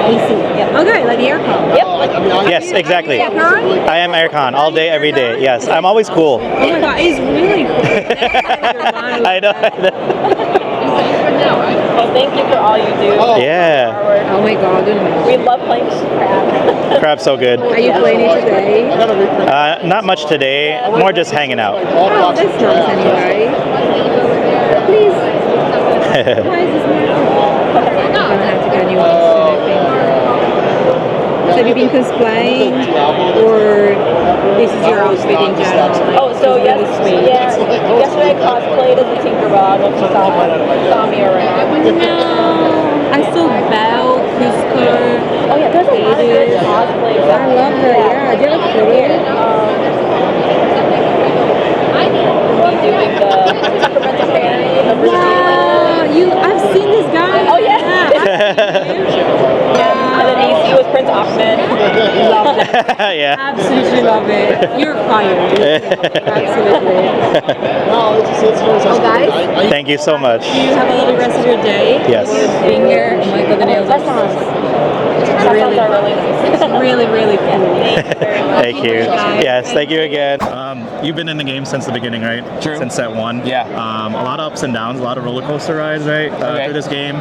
Speaker 4: AC. Yep. Okay, like the aircon.
Speaker 18: Yep.
Speaker 1: Yes, exactly.
Speaker 4: Are you aircon?
Speaker 1: I am aircon all day, every day. Yes, I'm always cool.
Speaker 4: Oh my god, it's really cool.
Speaker 1: I know.
Speaker 18: Well, thank you for all you do.
Speaker 1: Yeah.
Speaker 4: Oh my god,
Speaker 18: we love playing crab.
Speaker 1: Crab's so good.
Speaker 4: Are you playing it today?
Speaker 1: Not much today. More just hanging out.
Speaker 4: Oh, that's nice anyway. Please. Why is this not? I'm gonna have to get a new one soon, I think. So have you been cosplaying, or this is your outfit in general?
Speaker 18: Oh, so yesterday I cosplayed as a Tinkerbell. If you saw me around.
Speaker 4: No, I saw Belle, Cusco.
Speaker 18: Oh yeah, there's a lot of good cosplays.
Speaker 4: I love her. Yeah, do you have a career?
Speaker 18: Doing the Sacramento Fairy.
Speaker 4: Wow, I've seen this guy.
Speaker 18: Oh yeah. And then AC was Prince Ahmed.
Speaker 4: Love that.
Speaker 1: Yeah.
Speaker 4: Absolutely love it. You're fired. Absolutely. Oh, guys.
Speaker 1: Thank you so much.
Speaker 4: You have a lovely rest of your day.
Speaker 1: Yes.
Speaker 4: Being here. Oh my god, the nails
Speaker 18: Really nice.
Speaker 4: really, really cool.
Speaker 1: Thank you. Yes, thank you again. You've been in the game since the beginning, right?
Speaker 11: True.
Speaker 1: Since set 1.
Speaker 11: Yeah.
Speaker 1: A lot of ups and downs, a lot of roller coaster rides, right? Through this game.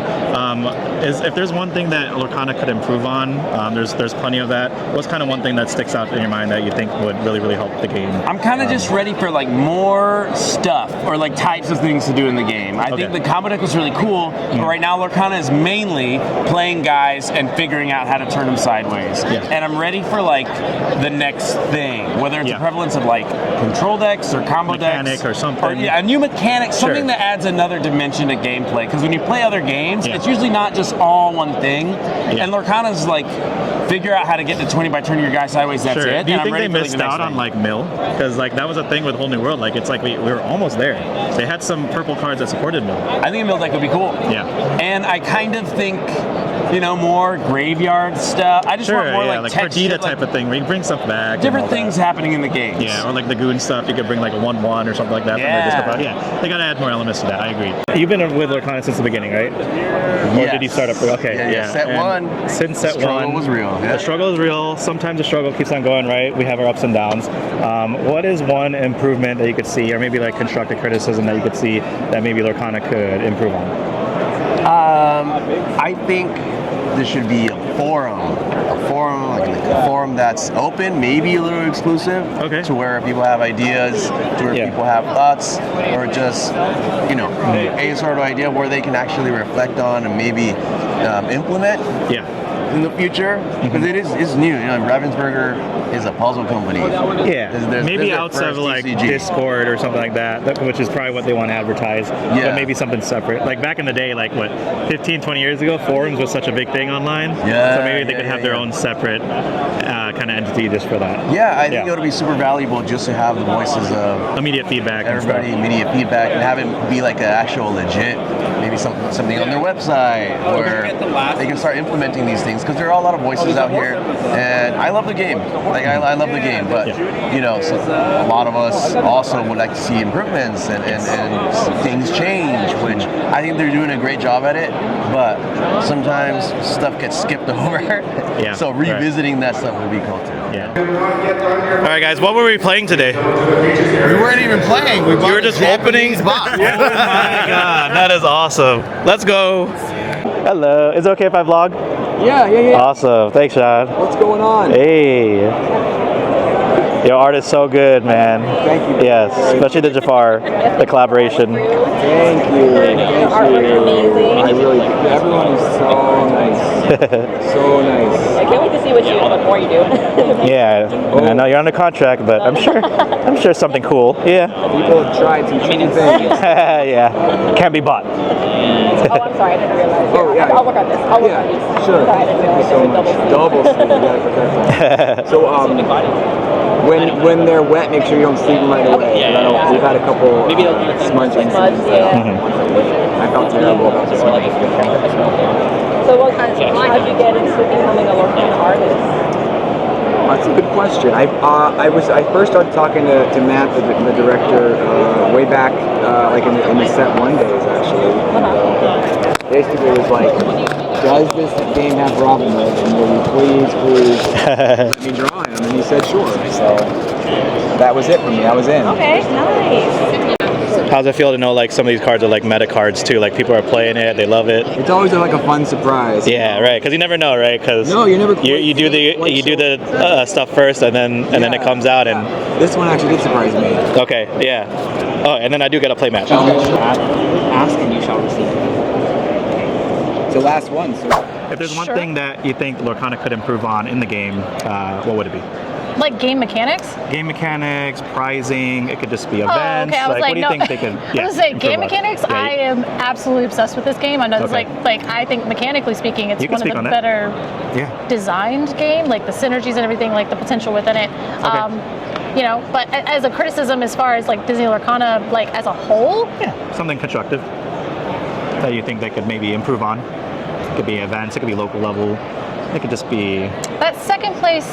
Speaker 1: If there's one thing that Lorcana could improve on, there's plenty of that. What's kind of one thing that sticks out in your mind that you think would really, really help the game?
Speaker 12: I'm kind of just ready for like more stuff or like types of things to do in the game. I think the combo deck was really cool, but right now Lorcana is mainly playing guys and figuring out how to turn them sideways. And I'm ready for like the next thing, whether it's a prevalence of like control decks or combo decks
Speaker 1: or something.
Speaker 12: Or, a new mechanic, something that adds another dimension to gameplay. Because when you play other games, it's usually not just all one thing. And Lorcana's like, figure out how to get to 20 by turning your guy sideways, that's it.
Speaker 1: Do you
Speaker 12: and
Speaker 1: think
Speaker 12: I'm
Speaker 1: they
Speaker 12: ready
Speaker 1: missed out on like mill? Because like that was a thing with Whole New World. Like it's like we were almost there. They had some purple cards that supported mill.
Speaker 12: I think a mill deck would be cool.
Speaker 1: Yeah.
Speaker 12: And I kind of think, more graveyard stuff. I just want more like
Speaker 1: Perdita type of thing where you bring stuff back.
Speaker 12: Different things happening in the game.
Speaker 1: Yeah, or like the goon stuff. You could bring like a 1/1 or something like that. Yeah, they gotta add more elements to that. I agree. You've been with Lorcana since the beginning, right? Or did you start up? Okay,
Speaker 6: yeah. Set 1.
Speaker 1: Since set 1.
Speaker 6: The struggle was real.
Speaker 1: The struggle is real. Sometimes the struggle keeps on going, right? We have our ups and downs. What is one improvement that you could see, or maybe like constructive criticism that you could see that maybe Lorcana could improve on?
Speaker 6: I think there should be a forum, like a forum that's open, maybe a little exclusive, to where people have ideas, to where people have thoughts, or just a sort of idea where they can actually reflect on and maybe implement. In the future, because it's new. Ravensburger is a puzzle company.
Speaker 1: Maybe outside of like Discord or something like that, which is probably what they want to advertise. But maybe something separate. Like back in the day, like what, 15, 20 years ago, forums was such a big thing online. So maybe they could have their own separate kind of entity just for that.
Speaker 6: I think it would be super valuable just to have the voices of
Speaker 1: immediate feedback,
Speaker 6: everybody, immediate feedback, and have it be like an actual legit, maybe something on their website where they can start implementing these things. Because there are a lot of voices out here, and I love the game. Like I love the game, but so a lot of us also would like to see improvements and things change, which I think they're doing a great job at it. But sometimes stuff gets skipped over. So revisiting that stuff would be cool too.
Speaker 1: All right, guys, what were we playing today?
Speaker 13: We weren't even playing. We
Speaker 1: were just opening. Oh my god, that is awesome. Let's go. Hello. Is it okay if I vlog?
Speaker 17: Yeah.
Speaker 1: Awesome. Thanks, Sean.
Speaker 17: What's going on?
Speaker 1: Hey. Your art is so good, man.
Speaker 2: Thank you.
Speaker 1: Yes, especially the Jafar, the collaboration.
Speaker 2: Thank you. Thank you. I really, everyone is so nice. So nice.
Speaker 18: I can't wait to see what more you do.
Speaker 1: Yeah, I know you're under contract, but I'm sure something cool. Yeah.
Speaker 2: People have tried some cheating things.
Speaker 1: Yeah, can't be bought.
Speaker 18: Oh, I'm sorry, I didn't realize.
Speaker 2: Oh, yeah.
Speaker 18: I'll work on this. I'll work on these.
Speaker 2: Sure.
Speaker 18: Sorry, I didn't realize
Speaker 2: So
Speaker 18: there's a
Speaker 2: much. Double sleeve. You gotta protect them. So, when they're wet, make sure you don't sleeve them right away. We've had a couple smudging. I felt terrible about this one.
Speaker 18: So how did you get into becoming a Lorcana artist?
Speaker 2: That's a good question. I first started talking to Matt, the director, way back like in the set 1 days actually. Basically, it was like, does this game have Robin mode? And will you please let me draw him? And he said sure. So that was it for me. I was in.
Speaker 18: Okay, nice.
Speaker 1: How's it feel to know like some of these cards are like meta cards too? Like people are playing it, they love it.
Speaker 2: It's always like a fun surprise.
Speaker 1: Yeah, right. Because you never know, right? Because
Speaker 2: no, you never.
Speaker 1: You do the stuff first, and then it comes out, and
Speaker 2: this one actually did surprise me.
Speaker 1: Okay, yeah. Oh, and then I do get a play match.
Speaker 2: Ask and you shall receive. It's the last one. So.
Speaker 1: If there's one thing that you think Lorcana could improve on in the game, what would it be?
Speaker 14: Like game mechanics?
Speaker 1: Game mechanics, prizing, it could just be events.
Speaker 14: Okay, I was
Speaker 1: what do you
Speaker 14: no.
Speaker 1: think they could
Speaker 14: I was saying game mechanics, I am absolutely obsessed with this game. I know it's like I think mechanically speaking, it's one of the better designed game, like the synergies and everything, like the potential within it. You know, but as a criticism as far as like Disney Lorcana, like as a whole?
Speaker 1: Yeah, something constructive that you think they could maybe improve on. It could be events, it could be local level, it could just be...
Speaker 14: That second place...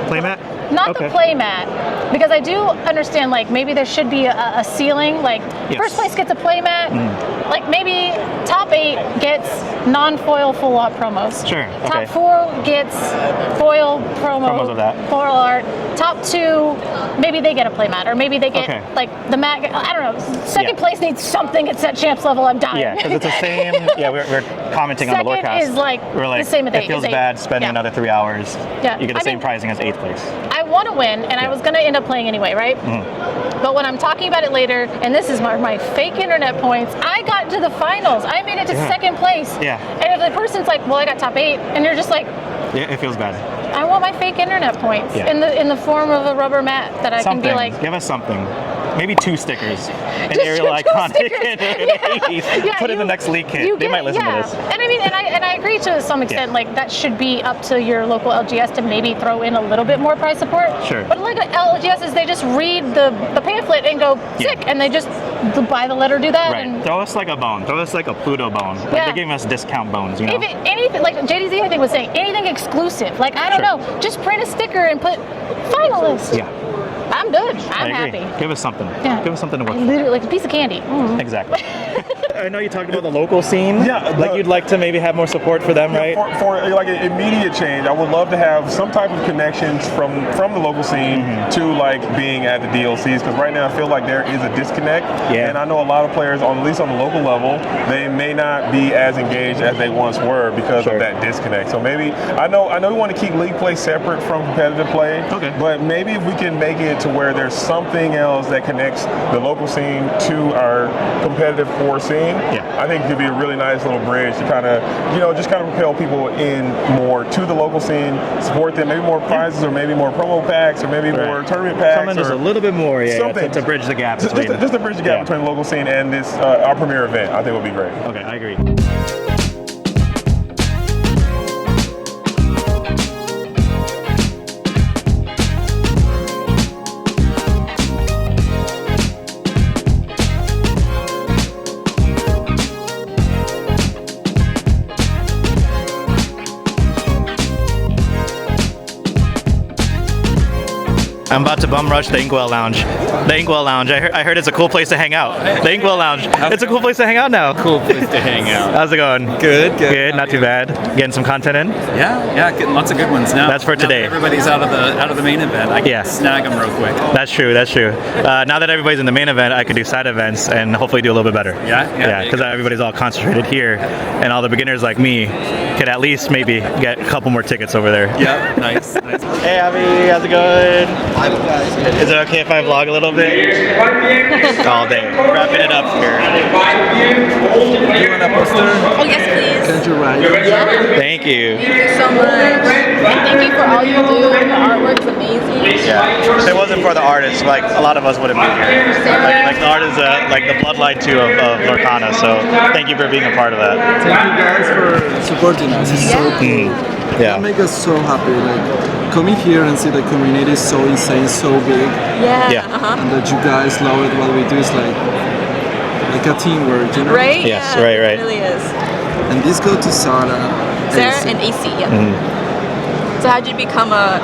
Speaker 1: Playmat?
Speaker 14: Not the playmat, because I do understand like maybe there should be a ceiling, like first place gets a playmat, like maybe top 8 gets non-foil full art promos.
Speaker 1: Sure.
Speaker 14: Top 4 gets foil
Speaker 1: promos of that.
Speaker 14: Foil art. Top 2, maybe they get a playmat, or maybe they get like the mat. I don't know. Second place needs something at set champs level. I'm dying.
Speaker 1: Yeah, because it's the same. Yeah, we're commenting on the Lorecast.
Speaker 14: Second is like
Speaker 1: we're like
Speaker 14: the same as
Speaker 1: it feels bad spending another 3 hours.
Speaker 14: Yeah.
Speaker 1: You get the same pricing as 8th place.
Speaker 14: I want to win, and I was going to end up playing anyway, right? But when I'm talking about it later, and this is my fake internet points, I got to the finals. I made it to second place.
Speaker 1: Yeah.
Speaker 14: And if the person's like, well, I got top 8, and you're just like...
Speaker 1: Yeah, it feels bad.
Speaker 14: I want my fake internet points in the form of a rubber mat that I can be like...
Speaker 1: Give us something. Maybe 2 stickers. An aerial iconic and an 80s. Put in the next league kit. They might listen to this.
Speaker 14: And I mean, and I agree to some extent, like that should be up to your local LGS to maybe throw in a little bit more prize support.
Speaker 1: Sure.
Speaker 14: But like LGS is they just read the pamphlet and go sick, and they just buy the letter, do that.
Speaker 1: Right.
Speaker 14: And
Speaker 1: throw us like a bone. Throw us like a Pluto bone. Like they're giving us discount bones, you know?
Speaker 14: Anything, like JDZ I think was saying, anything exclusive. Like, I don't know, just print a sticker and put finalist.
Speaker 1: Yeah.
Speaker 14: I'm good. I'm
Speaker 1: I agree.
Speaker 14: happy.
Speaker 1: Give us something.
Speaker 14: Yeah.
Speaker 1: Give us something to work
Speaker 14: Literally, like a piece of candy.
Speaker 1: Exactly. I know you talked about the local scene.
Speaker 15: Yeah.
Speaker 1: Like you'd like to maybe have more support for them, right?
Speaker 15: For like an immediate change, I would love to have some type of connections from the local scene to like being at the DLCs, because right now I feel like there is a disconnect.
Speaker 1: Yeah.
Speaker 15: And I know a lot of players, at least on the local level, they may not be as engaged as they once were because of that disconnect. So maybe I know we want to keep league play separate from competitive play. Okay. But maybe if we can make it to where there's something else that connects the local scene to our competitive core scene, I think it could be a really nice little bridge to kind of, just kind of propel people in more to the local scene, support them, maybe more prizes or maybe more promo packs or maybe more tournament packs.
Speaker 1: Something just a little bit more,
Speaker 15: something
Speaker 1: to bridge the gap
Speaker 15: just
Speaker 1: between.
Speaker 15: to bridge the gap between the local scene and this our premier event. I think would be great.
Speaker 1: Okay, I agree. I'm about to bum rush the Inkwell Lounge. The Inkwell Lounge, I heard it's a cool place to hang out. The Inkwell Lounge, it's a cool place to hang out now.
Speaker 19: Cool place to hang out.
Speaker 1: How's it going? Good, not too bad. Getting some content in?
Speaker 19: Yeah, getting lots of good ones now.
Speaker 1: That's for today.
Speaker 19: Everybody's out of the main event. I can snag them real quick.
Speaker 1: That's true. Now that everybody's in the main event, I could do side events and hopefully do a little bit better. Yeah, because everybody's all concentrated here, and all the beginners like me could at least maybe get a couple more tickets over there.
Speaker 19: Yep, nice.
Speaker 1: Hey, Javi, how's it going? Is it okay if I vlog a little bit? All day. Wrapping it up here.
Speaker 20: You want a poster?
Speaker 18: Oh, yes, please.
Speaker 20: Can you write?
Speaker 1: Thank you.
Speaker 18: Thank you so much. And thank you for all you do. Your artwork's amazing.
Speaker 1: Yeah. If it wasn't for the artists, like a lot of us wouldn't be here. Like the art is like the bloodline too of Lorcana. So thank you for being a part of that.
Speaker 20: Thank you guys for supporting us. It's so cool.
Speaker 1: Yeah.
Speaker 20: That makes us so happy. Like coming here and see the community is so insane, so big.
Speaker 18: Yeah.
Speaker 20: And that you guys love it. What we do is like a teamwork, you know?
Speaker 18: Right?
Speaker 1: Yes,
Speaker 18: yeah,
Speaker 1: right.
Speaker 18: It really is.
Speaker 20: And this go to Sarah.
Speaker 18: Sarah and AC, yeah. So how did you become a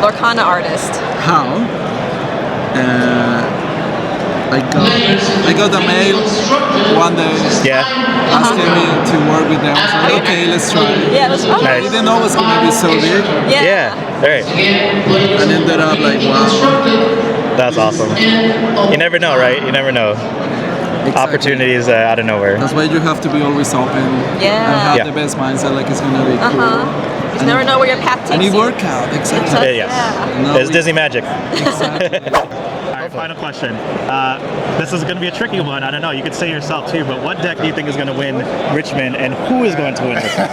Speaker 18: Lorcana artist?
Speaker 20: How? I got a mail one day asking me to work with them. I was like, okay, let's try it.
Speaker 18: Yeah, let's try it.
Speaker 20: I didn't know it was going to be so big.
Speaker 1: Yeah. Right.
Speaker 20: And ended up like, wow.
Speaker 1: That's awesome. You never know, right? You never know. Exactly. Opportunities out of nowhere.
Speaker 20: That's why you have to be always open.
Speaker 18: Yeah.
Speaker 20: And have the best mindset, like it's going to be cool.
Speaker 18: You never know where your path takes you.
Speaker 20: And it work out, exactly.
Speaker 1: Yes. It's Disney magic.
Speaker 20: Exactly.
Speaker 1: Alright, final question. This is going to be a tricky one. I don't know. You could say yourself too, but what deck do you think is going to win Richmond, and who is going to win Richmond?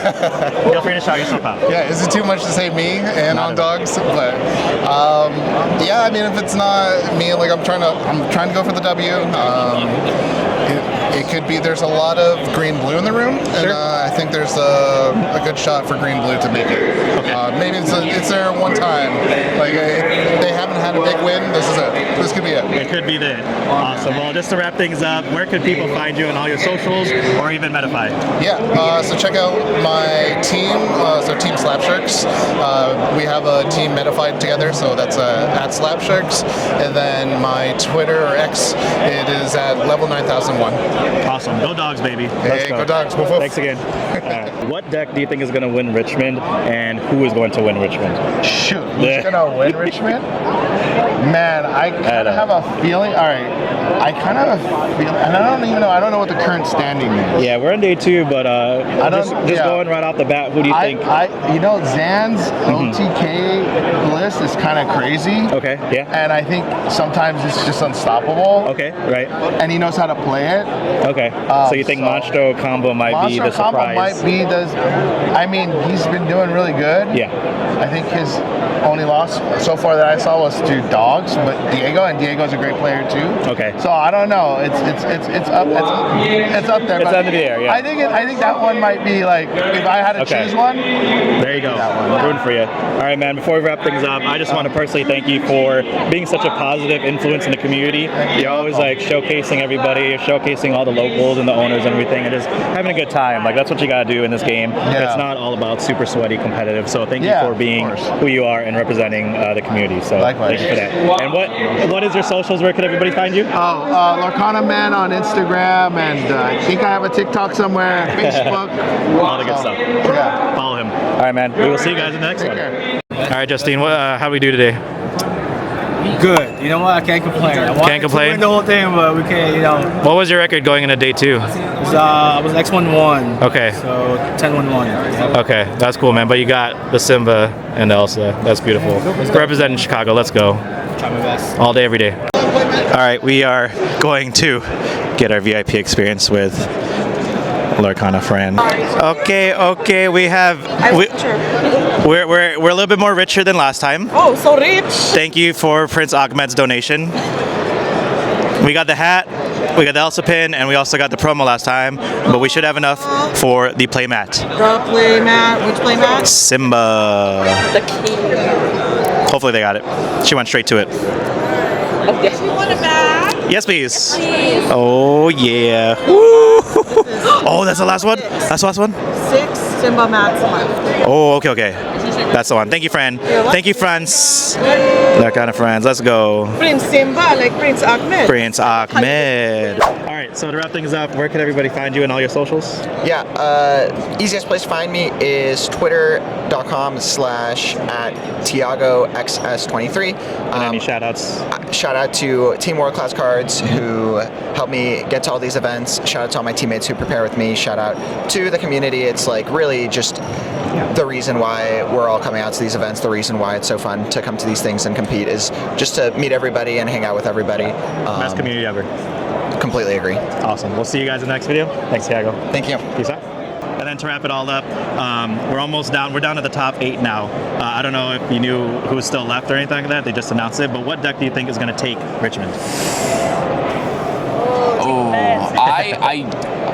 Speaker 1: Feel free to shout yourself out.
Speaker 9: Yeah, is it too much to say me and on dogs? But yeah, I mean, if it's not me, like I'm trying to go for the W. It could be there's a lot of green-blue in the room, and I think there's a good shot for green-blue to make it. Maybe it's their one time. Like they haven't had a big win. This is it. This could be it.
Speaker 1: It could be it. Awesome. Well, just to wrap things up, where could people find you on all your socials or even Metafy?
Speaker 9: Yeah. So check out my team. So Team Slapsharks. We have a team Metafy together. So that's at Slapsharks, and then my Twitter or X. It is at level 9001.
Speaker 1: Awesome. Go dogs, baby.
Speaker 9: Hey, go dogs. Woof, woof.
Speaker 1: Thanks again. What deck do you think is going to win Richmond, and who is going to win Richmond?
Speaker 9: Shoot, who's going to win Richmond? Man, I kind of have a feeling. All right, I kind of have a feeling, and I don't even know. I don't know what the current standing is.
Speaker 1: Yeah, we're on day 2, but just going right off the bat, who do you think?
Speaker 9: You know, Zan's OTK list is kind of crazy.
Speaker 1: Okay, yeah.
Speaker 9: And I think sometimes it's just unstoppable.
Speaker 1: Okay, right.
Speaker 9: And he knows how to play it.
Speaker 1: Okay. So you think Monstro combo might be the surprise?
Speaker 9: Monstro combo might be I mean, he's been doing really good.
Speaker 1: Yeah.
Speaker 9: I think his only loss so far that I saw was to Dogs, but Diego, and Diego's a great player too.
Speaker 1: Okay.
Speaker 9: So I don't know. It's up there.
Speaker 1: It's under the air. Yeah.
Speaker 9: I think that one might be like if I had to choose one.
Speaker 1: There you go. Rooting for you. All right, man. Before we wrap things up, I just want to personally thank you for being such a positive influence in the community. You're always like showcasing everybody, you're showcasing all the locals and the owners and everything, and just having a good time. Like that's what you gotta do in this game. Yeah. It's not all about super sweaty competitive. So thank you for being who you are and representing the community. So
Speaker 9: likewise.
Speaker 1: Thank you for that. And what is your socials? Where can everybody find you?
Speaker 9: LorcanaMan on Instagram, and I think I have a TikTok somewhere, Facebook.
Speaker 1: All the good stuff.
Speaker 9: Yeah.
Speaker 1: Follow him. All right, man. We will see you guys in the next one. All right, Justine. How do we do today?
Speaker 21: Good. You know what? I can't complain.
Speaker 1: Can't complain?
Speaker 21: To win the whole thing, but we can't, you know.
Speaker 1: What was your record going into day 2?
Speaker 21: I was X1-1.
Speaker 1: Okay.
Speaker 21: So 10-1-1. Yep.
Speaker 1: Okay, that's cool, man. But you got the SIMBA and the Elsa. That's beautiful. Representing Chicago. Let's go.
Speaker 21: Try my best.
Speaker 1: All day, every day. All right, we are going to get our VIP experience with LorcanaFransss. Okay, we're a little bit more richer than last time.
Speaker 22: Oh, so rich!
Speaker 1: Thank you for Prince Ahmed's donation. We got the hat, we got the Elsa pin, and we also got the promo last time, but we should have enough for the playmat.
Speaker 22: The playmat? Which playmat?
Speaker 1: SIMBA.
Speaker 22: The key.
Speaker 1: Hopefully they got it. She went straight to it.
Speaker 22: Okay. You want it back?
Speaker 1: Yes, please.
Speaker 22: Please.
Speaker 1: Oh, yeah. Woo. Oh, that's the last one? That's the last one?
Speaker 22: 6 SIMBA mats left.
Speaker 1: Oh, okay. That's the one. Thank you, friend. Thank you, Franss. LorcanaFransss. Let's go.
Speaker 22: Prince SIMBA, like Prince Ahmed.
Speaker 1: Prince Ahmed. All right, right, so to wrap things up, where can everybody find you and all your socials?
Speaker 10: Yeah, easiest place to find me is twitter.com/@TiagoXS23.
Speaker 1: And any shout-outs?
Speaker 10: Shout out to Team World Class Cards who helped me get to all these events. Shout out to all my teammates who prepare with me. Shout out to the community. It's like really just the reason why we're all coming out to these events, the reason why it's so fun to come to these things and compete is just to meet everybody and hang out with everybody.
Speaker 1: Best community ever.
Speaker 10: Completely agree.
Speaker 1: Awesome. We'll see you guys in the next video. Thanks, Thiago.
Speaker 10: Thank you.
Speaker 1: Peace out. And then to wrap it all up, we're almost down. We're down to the top 8 now. I don't know if you knew who was still left or anything like that. They just announced it. But what deck do you think is going to take Richmond?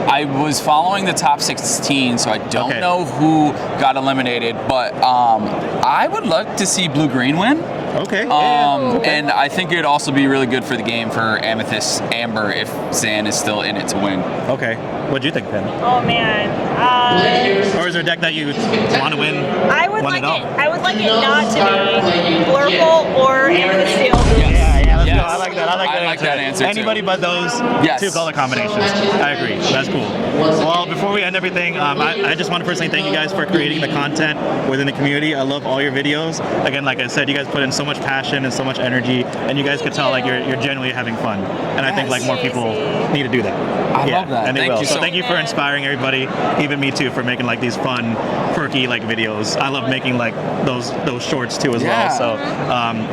Speaker 11: I was following the top 16, so I don't know who got eliminated, but I would like to see Blue-Green win.
Speaker 1: Okay.
Speaker 11: And I think it'd also be really good for the game for Amethyst Amber if Zan is still in it to win.
Speaker 1: Okay. What do you think, Pen?
Speaker 5: Oh man.
Speaker 1: Or is there a deck that you want to win?
Speaker 5: I would like it not to be Blurple or Amethyst Steel.
Speaker 1: Let's go. I like that. I like that answer. Anybody but those two color combinations. I agree. That's cool. Well, before we end everything, I just want to personally thank you guys for creating the content within the community. I love all your videos. Again, like I said, you guys put in so much passion and so much energy, and you guys could tell like you're genuinely having fun. And I think like more people need to do that.
Speaker 11: I love that.
Speaker 1: And they will. So
Speaker 11: much.
Speaker 1: thank you for inspiring everybody, even me too, for making like these fun, quirky like videos. I love making like those shorts too as well. So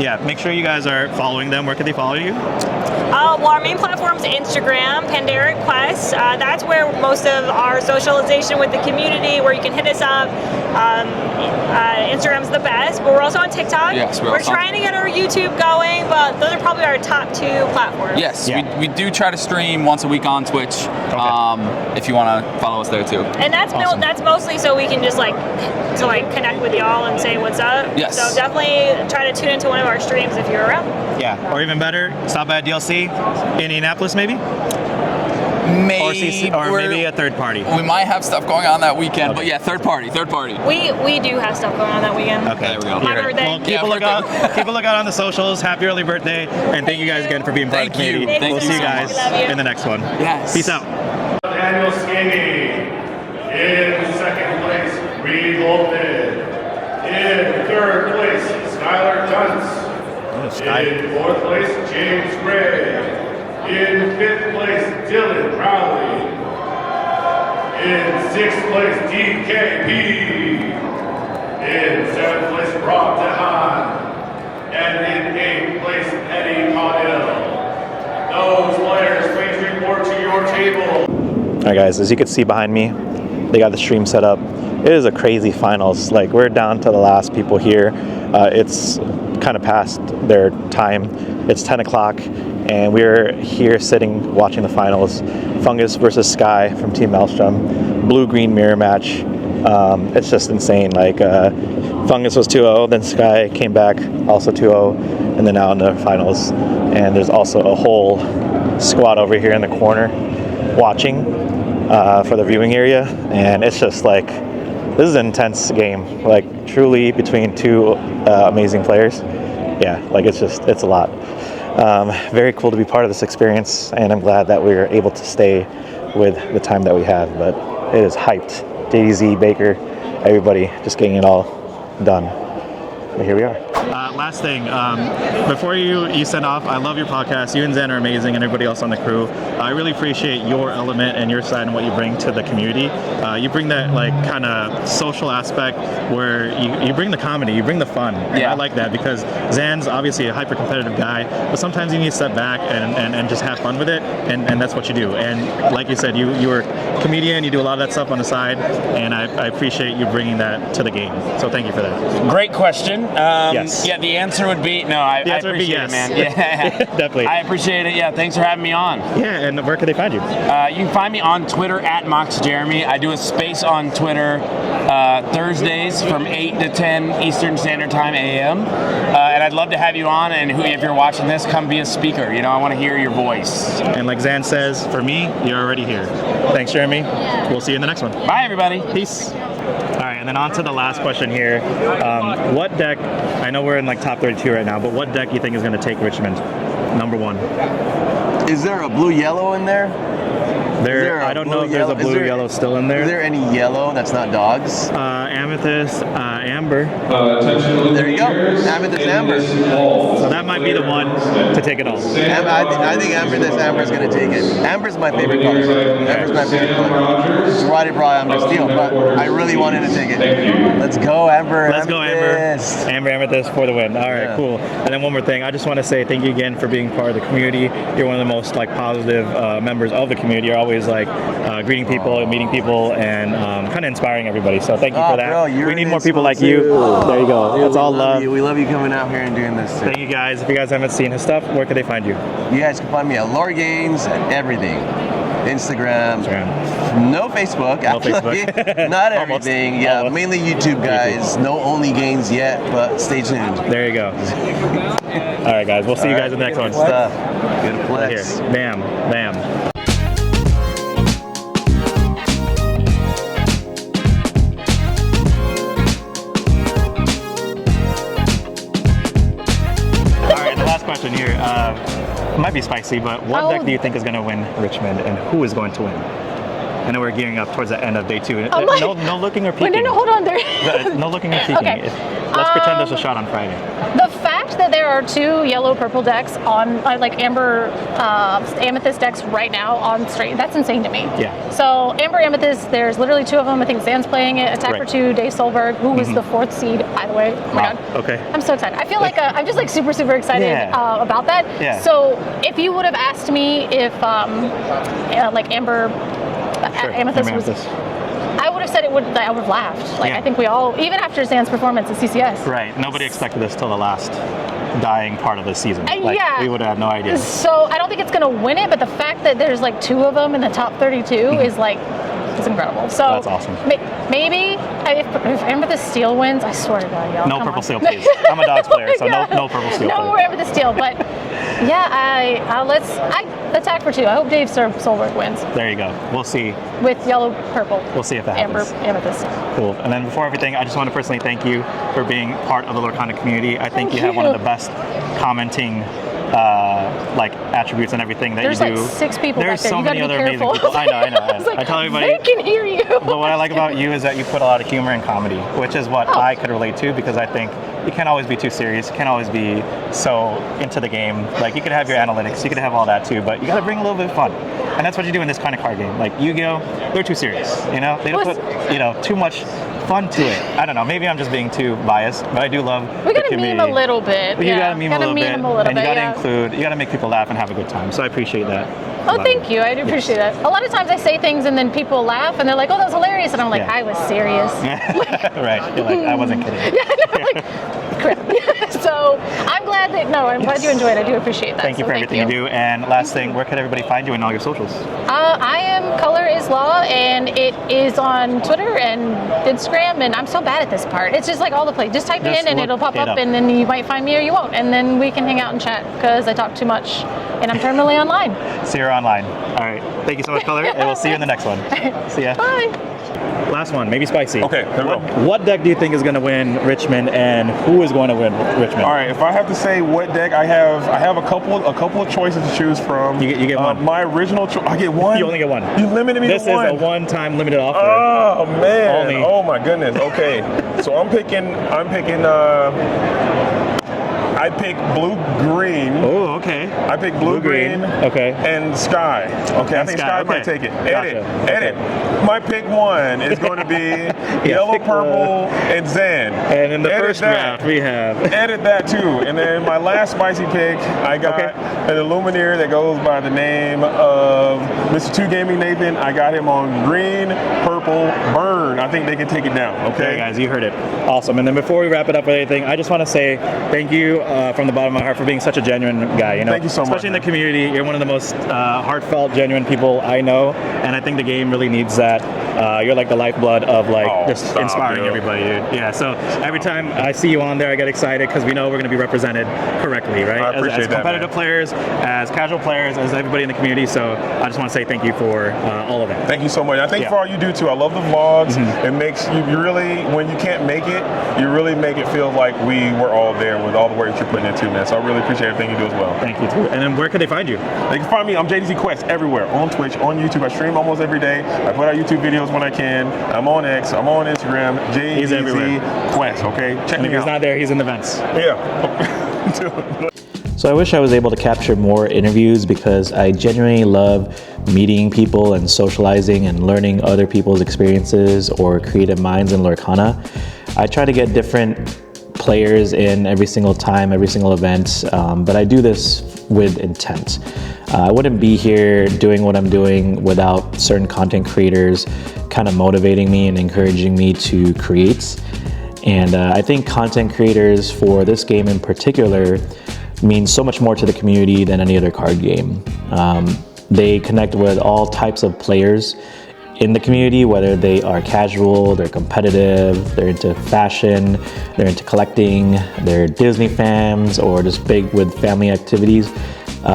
Speaker 1: yeah, make sure you guys are following them. Where can they follow you?
Speaker 5: Well, our main platform is Instagram, PandericQuests. That's where most of our socialization with the community, where you can hit us up. Instagram's the best, but we're also on TikTok.
Speaker 11: Yes,
Speaker 5: we're trying to get our YouTube going, but those are probably our top 2 platforms.
Speaker 11: Yes, we do try to stream once a week on Twitch. If you want to follow us there too.
Speaker 5: And that's that's mostly so we can just like connect with y'all and say what's up.
Speaker 11: Yes.
Speaker 5: So definitely try to tune into one of our streams if you're around.
Speaker 1: Yeah, or even better, stop by a DLC, Indianapolis maybe?
Speaker 11: Maybe.
Speaker 1: Or maybe a third party.
Speaker 11: We might have stuff going on that weekend, but yeah, third party.
Speaker 5: We do have stuff going on that weekend.
Speaker 1: Okay,
Speaker 11: there we go.
Speaker 5: My birthday.
Speaker 1: Well, keep a lookout on the socials. Happy early birthday, and thank you guys again for being part of the community. We'll see you guys in the next one.
Speaker 11: Yes.
Speaker 1: Peace out.
Speaker 7: Daniel Skinny. In second place, Reed Lopez. In third place, Skylar Tuntz. In fourth place, James Gray. In fifth place, Dylan Crowley. In sixth place, DKP. In seventh place, Rob Dehan. And in eighth place, Eddie Caudill. Those players, please report to your table.
Speaker 1: Alright guys, as you can see behind me, they got the stream set up. It is a crazy finals. Like, we're down to the last people here. It's kind of past their time. It's 10 o'clock and we're here sitting watching the finals. Fungus versus Sky from Team Maelstrom. Blue-green mirror match. It's just insane. Like, Fungus was 2-0, then Sky came back also 2-0, and then now in the finals. And there's also a whole squad over here in the corner watching for the viewing area, and it's just like, this is an intense game, like truly between 2 amazing players. Yeah, like it's a lot. Very cool to be part of this experience, and I'm glad that we were able to stay with the time that we have, but it is hyped. JDZ, Baker, everybody just getting it all done. But here we are. Last thing, before you send off, I love your podcast. You and Zen are amazing, and everybody else on the crew. I really appreciate your element and your side and what you bring to the community. You bring that like kind of social aspect where you bring the comedy, you bring the fun. And I like that because Zan's obviously a hyper competitive guy, but sometimes you need to step back and just have fun with it, and that's what you do. And like you said, you're a comedian, you do a lot of that stuff on the side, and I appreciate you bringing that to the game. So thank you for that.
Speaker 12: Great question.
Speaker 1: Yes.
Speaker 12: Yeah, the answer would be no. I appreciate it, man. Yeah,
Speaker 1: definitely.
Speaker 12: I appreciate it. Yeah, thanks for having me on.
Speaker 1: Yeah, and where can they find you?
Speaker 12: You can find me on Twitter at MoxJeremy. I do a space on Twitter Thursdays from 8 to 10 Eastern Standard Time a.m. And I'd love to have you on. And if you're watching this, come be a speaker. You know, I want to hear your voice.
Speaker 1: And like Zan says, for me, you're already here. Thanks, Jeremy. We'll see you in the next one.
Speaker 12: Bye, everybody.
Speaker 1: Peace. All right, and then on to the last question here. What deck, I know we're in like top 32 right now, but what deck do you think is going to take Richmond? Number 1.
Speaker 6: Is there a blue-yellow in there?
Speaker 1: I don't know if there's a blue yellow still in there.
Speaker 6: Is there any yellow that's not dogs?
Speaker 1: Amethyst, amber.
Speaker 6: There you go. Amethyst, amber.
Speaker 1: So that might be the one to take it all.
Speaker 6: I think Amethyst, amber is going to take it. Amber's my favorite color. Amber's my favorite color. That's why I brought Amber Steel, but I really wanted to take it. Let's go, Amber.
Speaker 1: Let's go, Amber. Amber Amethyst for the win. All right, cool. And then one more thing. I just want to say thank you again for being part of the community. You're one of the most like positive members of the community. You're always like greeting people and meeting people and kind of inspiring everybody. So thank you for that.
Speaker 6: Bro,
Speaker 1: we need more people like you. There you go. That's all love.
Speaker 6: We love you coming out here and doing this.
Speaker 1: Thank you guys. If you guys haven't seen his stuff, where can they find you?
Speaker 6: You guys can find me at LoreGainz and everything. Instagram. No Facebook, actually. Not everything. Yeah, mainly YouTube, guys. No only gains yet, but stay tuned.
Speaker 1: There you go. All right, guys. We'll see you guys in the next one.
Speaker 6: Good stuff. Good flex.
Speaker 1: Here. Bam. Bam. Question here. It might be spicy, but what deck do you think is going to win Richmond, and who is going to win? I know we're gearing up towards the end of day 2. No looking or peeking.
Speaker 14: Wait, no, hold on there.
Speaker 1: No looking or peeking.
Speaker 14: Okay.
Speaker 1: Let's pretend there's a shot on Friday.
Speaker 14: The fact that there are 2 yellow-purple decks on, like amber amethyst decks right now on straight, that's insane to me.
Speaker 1: Yeah.
Speaker 14: So amber amethyst, there's literally 2 of them. I think Zan's playing it. Attack for 2, Dave Solberg, who was the 4th seed, by the way. Oh my God.
Speaker 1: Okay.
Speaker 14: I'm so excited. I feel like I'm just like super excited about that.
Speaker 1: Yeah.
Speaker 14: So if you would have asked me if like amber amethyst was, I would have said it would. I would have laughed. Like I think we all, even after Zan's performance at CCS.
Speaker 1: Right. Nobody expected this till the last dying part of the season. Like, we would have had no idea.
Speaker 14: So I don't think it's going to win it, but the fact that there's like 2 of them in the top 32 is like, it's incredible. So
Speaker 1: that's awesome.
Speaker 14: Maybe if Amethyst Steel wins, I swear to God, y'all.
Speaker 1: No purple steel, please. I'm a dogs player, so no purple steel.
Speaker 14: No more Amethyst Steel, but yeah, let's attack for 2. I hope Dave Solberg wins.
Speaker 1: There you go. We'll see.
Speaker 14: With yellow purple.
Speaker 1: We'll see if that happens.
Speaker 14: Amethyst.
Speaker 1: Cool. And then before everything, I just want to personally thank you for being part of the Lorcana community. I think you have one of the best commenting like attributes and everything that
Speaker 14: There's
Speaker 1: you do.
Speaker 14: Like 6 people
Speaker 1: There's
Speaker 14: back there.
Speaker 1: so
Speaker 14: You
Speaker 1: many
Speaker 14: gotta
Speaker 1: other
Speaker 14: be
Speaker 1: amazing
Speaker 14: careful.
Speaker 1: people. I know.
Speaker 14: Like,
Speaker 1: I tell everybody.
Speaker 14: They can hear you.
Speaker 1: But what I like about you is that you put a lot of humor and comedy, which is what I could relate to, because I think you can't always be too serious. You can't always be so into the game. Like, you could have your analytics, you could have all that too, but you got to bring a little bit of fun. And that's what you do in this kind of card game. Like Yu-Gi-Oh, they're too serious. You know, they don't put too much fun to it. I don't know. Maybe I'm just being too biased, but I do love
Speaker 14: We
Speaker 1: the
Speaker 14: gotta
Speaker 1: community.
Speaker 14: meme a little bit.
Speaker 1: You gotta meme a little bit, and you gotta
Speaker 14: yeah.
Speaker 1: include. You gotta make people laugh and have a good time. So I appreciate that.
Speaker 14: Oh, thank you. I do appreciate that. A lot of times I say things and then people laugh and they're like, "Oh, that was hilarious," and I'm like, "I was serious."
Speaker 1: Right. You're like, I wasn't kidding.
Speaker 14: Crap. So I'm glad that I'm glad you enjoyed. I do appreciate that.
Speaker 1: Thank you for everything you do. And last thing, where can everybody find you in all your socials?
Speaker 14: I am ColorIsLaw, and it is on Twitter and Instagram, and I'm so bad at this part. It's just like all the place. Just type it in and it'll pop up, and then you might find me or you won't, and then we can hang out and chat because I talk too much, and I'm terminally online.
Speaker 1: See you online. All right. Thank you so much, Color, and we'll see you in the next one. See ya.
Speaker 14: Bye.
Speaker 1: Last one, maybe spicy.
Speaker 15: Okay, there we go.
Speaker 1: What deck do you think is going to win Richmond, and who is going to win Richmond?
Speaker 15: All right, if I have to say what deck I have a couple of choices to choose from.
Speaker 1: You get one.
Speaker 15: My original choice. I get one.
Speaker 1: You only get one.
Speaker 15: You limited me to one.
Speaker 1: This is a one-time limited offer.
Speaker 15: Oh man!
Speaker 1: Only.
Speaker 15: Oh my goodness. Okay, so I'm picking. I pick blue-green.
Speaker 1: Oh, okay.
Speaker 15: I pick blue-green.
Speaker 1: Okay.
Speaker 15: And sky. Okay, I think sky might take it. Edit. My pick 1 is going to be yellow, purple, and Zan.
Speaker 1: And in the first round, we have...
Speaker 15: Edit that too. And then my last spicy pick, I got an Illuminator that goes by the name of Mr. 2 Gaming Nathan. I got him on green, purple, burn. I think they can take it down, okay?
Speaker 1: Guys, you heard it. Awesome. And then before we wrap it up with anything, I just want to say thank you from the bottom of my heart for being such a genuine guy. You know,
Speaker 15: thank you so much.
Speaker 1: Especially in the community, you're one of the most heartfelt, genuine people I know, and I think the game really needs that. You're like the lifeblood of just inspiring everybody, dude. Yeah. So every time I see you on there, I get excited because we know we're going to be represented correctly, right?
Speaker 15: I appreciate
Speaker 1: as competitive players, as casual players, as everybody in the community. So I just want to say thank you for all of that.
Speaker 15: Thank you so much. I thank you for all you do too. I love the vlogs. It makes you really, when you can't make it, you really make it feel like we were all there with all the work that you're putting into, man. So I really appreciate everything you do as well.
Speaker 1: Thank you too. And then where could they find you?
Speaker 15: They can find me. I'm JDZQuest everywhere, on Twitch, on YouTube. I stream almost every day. I put out YouTube videos when I can. I'm on X. I'm on Instagram. JDZQuest. Okay, check me out.
Speaker 1: If he's not there, he's in the vents.
Speaker 15: Yeah.
Speaker 1: So I wish I was able to capture more interviews because I genuinely love meeting people and socializing and learning other people's experiences or creative minds in Lorcana. I try to get different players in every single time, every single event, but I do this with intent. I wouldn't be here doing what I'm doing without certain content creators kind of motivating me and encouraging me to create. And I think content creators for this game in particular means so much more to the community than any other card game. They connect with all types of players in the community, whether they are casual, they're competitive, they're into fashion, they're into collecting, they're Disney fans, or just big with family activities.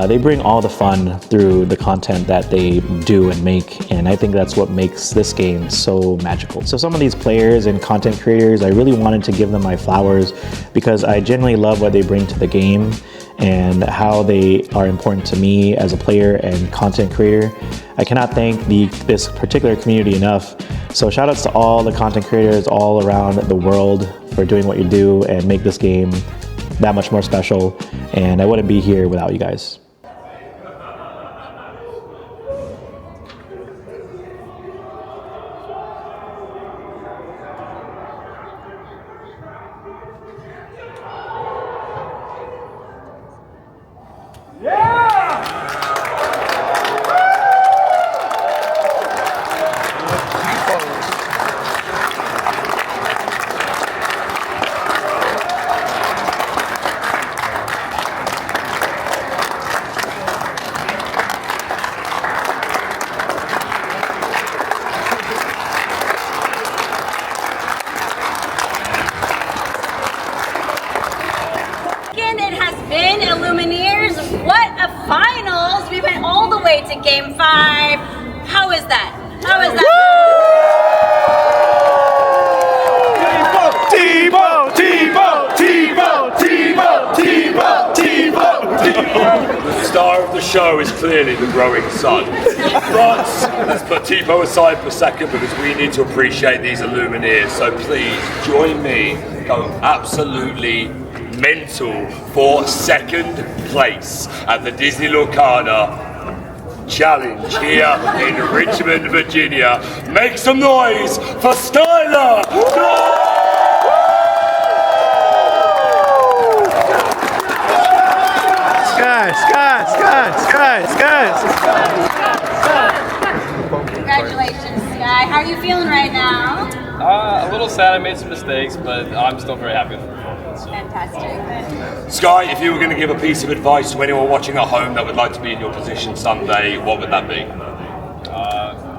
Speaker 1: They bring all the fun through the content that they do and make, and I think that's what makes this game so magical. So some of these players and content creators, I really wanted to give them my flowers because I genuinely love what they bring to the game and how they are important to me as a player and content creator. I cannot thank this particular community enough. So shout outs to all the content creators all around the world for doing what you do and make this game that much more special, and I wouldn't be here without you guys.
Speaker 3: To game 5. How is that? How is that?
Speaker 7: T-Bow, T-Bow, T-Bow, T-Bow, T-Bow, T-Bow, T-Bow. The star of the show is clearly the growing sun. But let's put T-Bow aside for a second because we need to appreciate these Illumineers. So please join me, go absolutely mental for second place at the Disney Lorcana Challenge here in Richmond, Virginia. Make some noise for Skylar!
Speaker 3: Congratulations, Sky. How are you feeling right now?
Speaker 19: A little sad. I made some mistakes, but I'm still very happy with the performance.
Speaker 3: Fantastic.
Speaker 7: Sky, if you were going to give a piece of advice to anyone watching at home that would like to be in your position someday, what would that be?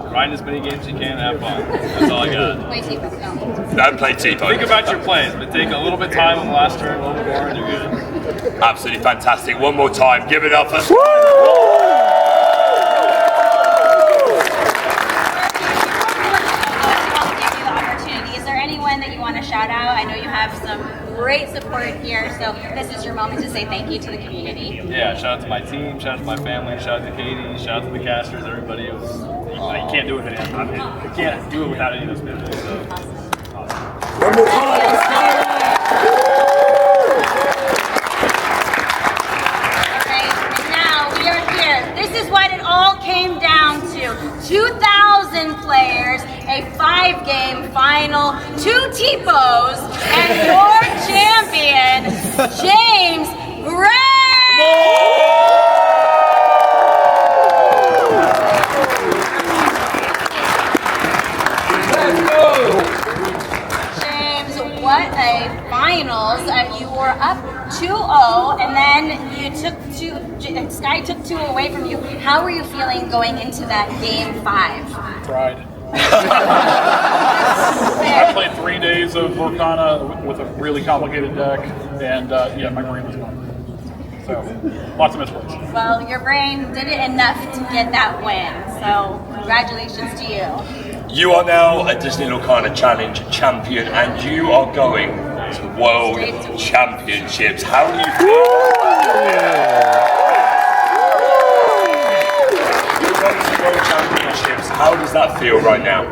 Speaker 19: Grind as many games as you can and have fun. That's all I got.
Speaker 3: Play T-Bow.
Speaker 7: Don't play T-Bow.
Speaker 19: Think about your plays, but take a little bit of time on the last turn, a little bit more, and you're good.
Speaker 7: Absolutely fantastic. One more time. Give it up for Sky.
Speaker 3: That you want to shout out? I know you have some great support here, so this is your moment to say thank you to the community.
Speaker 19: Yeah, shout out to my team, shout out to my family, shout out to Katie, shout out to the casters, everybody. It was, you can't do it without I can't do it without any of those people. So.
Speaker 7: One more time.
Speaker 3: This is what it all came down to. 2,000 players, a 5-game final, 2 T-Bows, and your champion, James Gray! James, what a finals. You were up 2-0, and then you took Sky took 2 away from you. How were you feeling going into that game 5?
Speaker 19: Pride. I played 3 days of Lorcana with a really complicated deck, and yeah, my brain was gone. So, lots of misplays.
Speaker 3: Well, your brain did it enough to get that win, so congratulations to you.
Speaker 7: You are now a Disney Lorcana Challenge champion, and you are going LoreGainz World Championships. How do you feel? World Championships. How does that feel right now?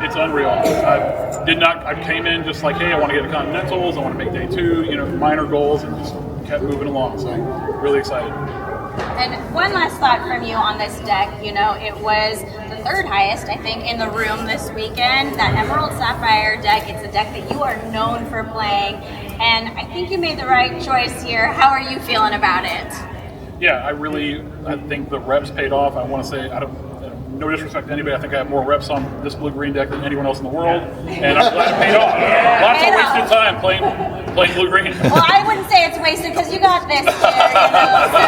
Speaker 19: It's unreal. I came in just like, hey, I want to get the Continentals, I want to make day 2, you know, minor goals, and just kept moving along. So really excited.
Speaker 3: And one last thought from you on this deck. You know, it was the 3rd highest, I think, in the room this weekend. That Emerald Sapphire deck, it's a deck that you are known for playing. And I think you made the right choice here. How are you feeling about it?
Speaker 19: Yeah, I think the reps paid off. I want to say, no disrespect to anybody, I think I have more reps on this blue-green deck than anyone else in the world, and I'm glad it paid off. Lots of wasted time playing blue-green.
Speaker 3: Well, I wouldn't say it's wasted because you got this here, you know. So,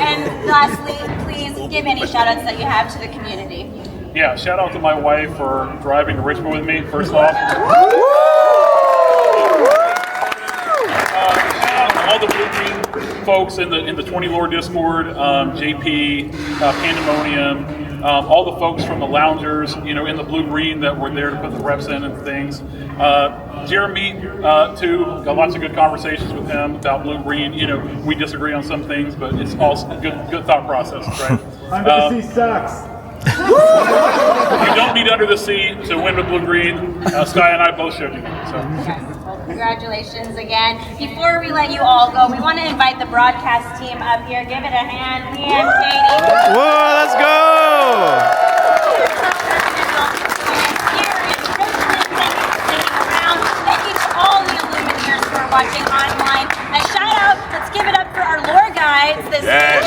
Speaker 3: and lastly, please give any shout-outs that you have to the community.
Speaker 19: Yeah, shout out to my wife for driving to Richmond with me, first off. All the blue-green folks in the 20 Lore Discord, JP, Pandemonium, all the folks from the loungers, you know, in the blue-green that were there to put the reps in and things. Jeremy, too, got lots of good conversations with him about blue-green. You know, we disagree on some things, but it's all good thought process, right?
Speaker 17: Under the Sea sucks.
Speaker 19: You don't need Under the Sea to win with blue-green. Sky and I both showed you that. So.
Speaker 3: Congratulations again. Before we let you all go, we want to invite the broadcast team up here. Give it a hand, Liam, Katie.
Speaker 1: Whoa, let's go!
Speaker 3: Thank you to all the Illuminators who are watching online. A shout out, let's give it up for our lore guides this weekend.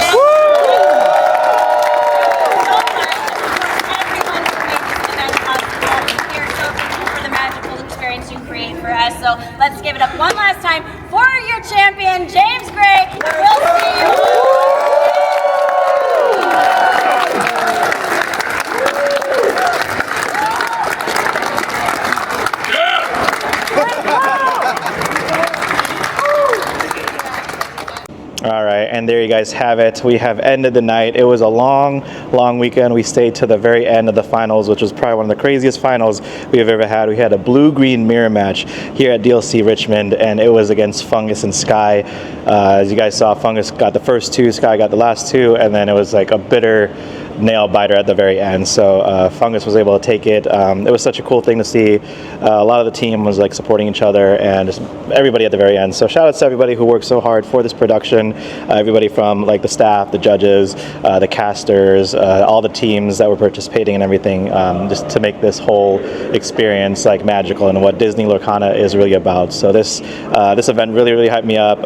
Speaker 3: You create for us. So let's give it up one last time for your champion, James Gray. We'll see you.
Speaker 1: All right, and there you guys have it. We have ended the night. It was a long weekend. We stayed to the very end of the finals, which was probably one of the craziest finals we have ever had. We had a blue-green mirror match here at DLC Richmond, and it was against Fungus and Sky. As you guys saw, Fungus got the first 2, Sky got the last 2, and then it was like a bitter nail biter at the very end. So Fungus was able to take it. It was such a cool thing to see. A lot of the team was like supporting each other, and just everybody at the very end. So shout out to everybody who worked so hard for this production. Everybody from like the staff, the judges, the casters, all the teams that were participating and everything, just to make this whole experience like magical and what Disney Lorcana is really about. So this event really hyped me up.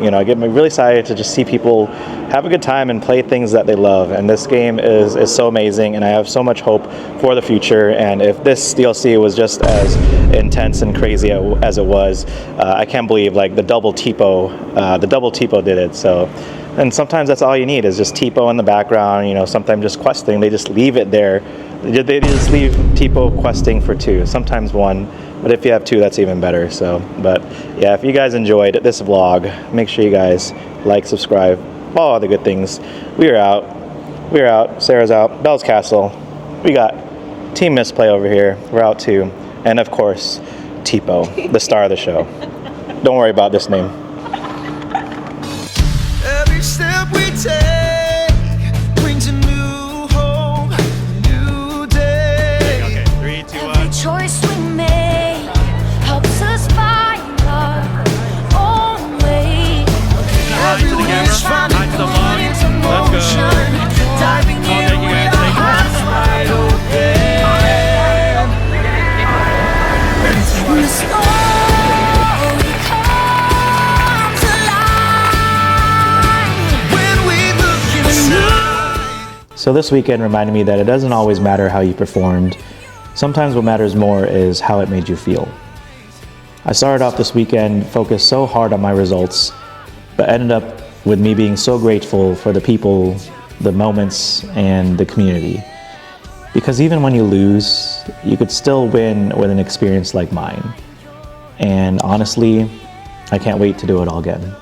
Speaker 1: You know, I get really excited to just see people have a good time and play things that they love. And this game is so amazing, and I have so much hope for the future. And if this DLC was just as intense and crazy as it was, I can't believe like the double TPO did it. So, and sometimes that's all you need is just TPO in the background. You know, sometimes just questing, they just leave it there. They just leave TPO questing for 2, sometimes 1. But if you have 2, that's even better. So, but yeah, if you guys enjoyed this vlog, make sure you guys like, subscribe, all the good things. We're out. Sarah's out. Bell's Castle. We got Team Misplay over here. We're out too. And of course, TPO, the star of the show. Don't worry about this name.
Speaker 8: Every step we take brings a new hope, new day.
Speaker 1: Okay, 3, 2, 1.
Speaker 8: Every choice we make helps us find our own way. Everyone's trying to put into motion, diving in with our hearts wide open. And the story comes alive when we look inside.
Speaker 1: So this weekend reminded me that it doesn't always matter how you performed. Sometimes what matters more is how it made you feel. I started off this weekend focused so hard on my results, but ended up with me being so grateful for the people, the moments, and the community. Because even when you lose, you could still win with an experience like mine. And honestly, I can't wait to do it all again.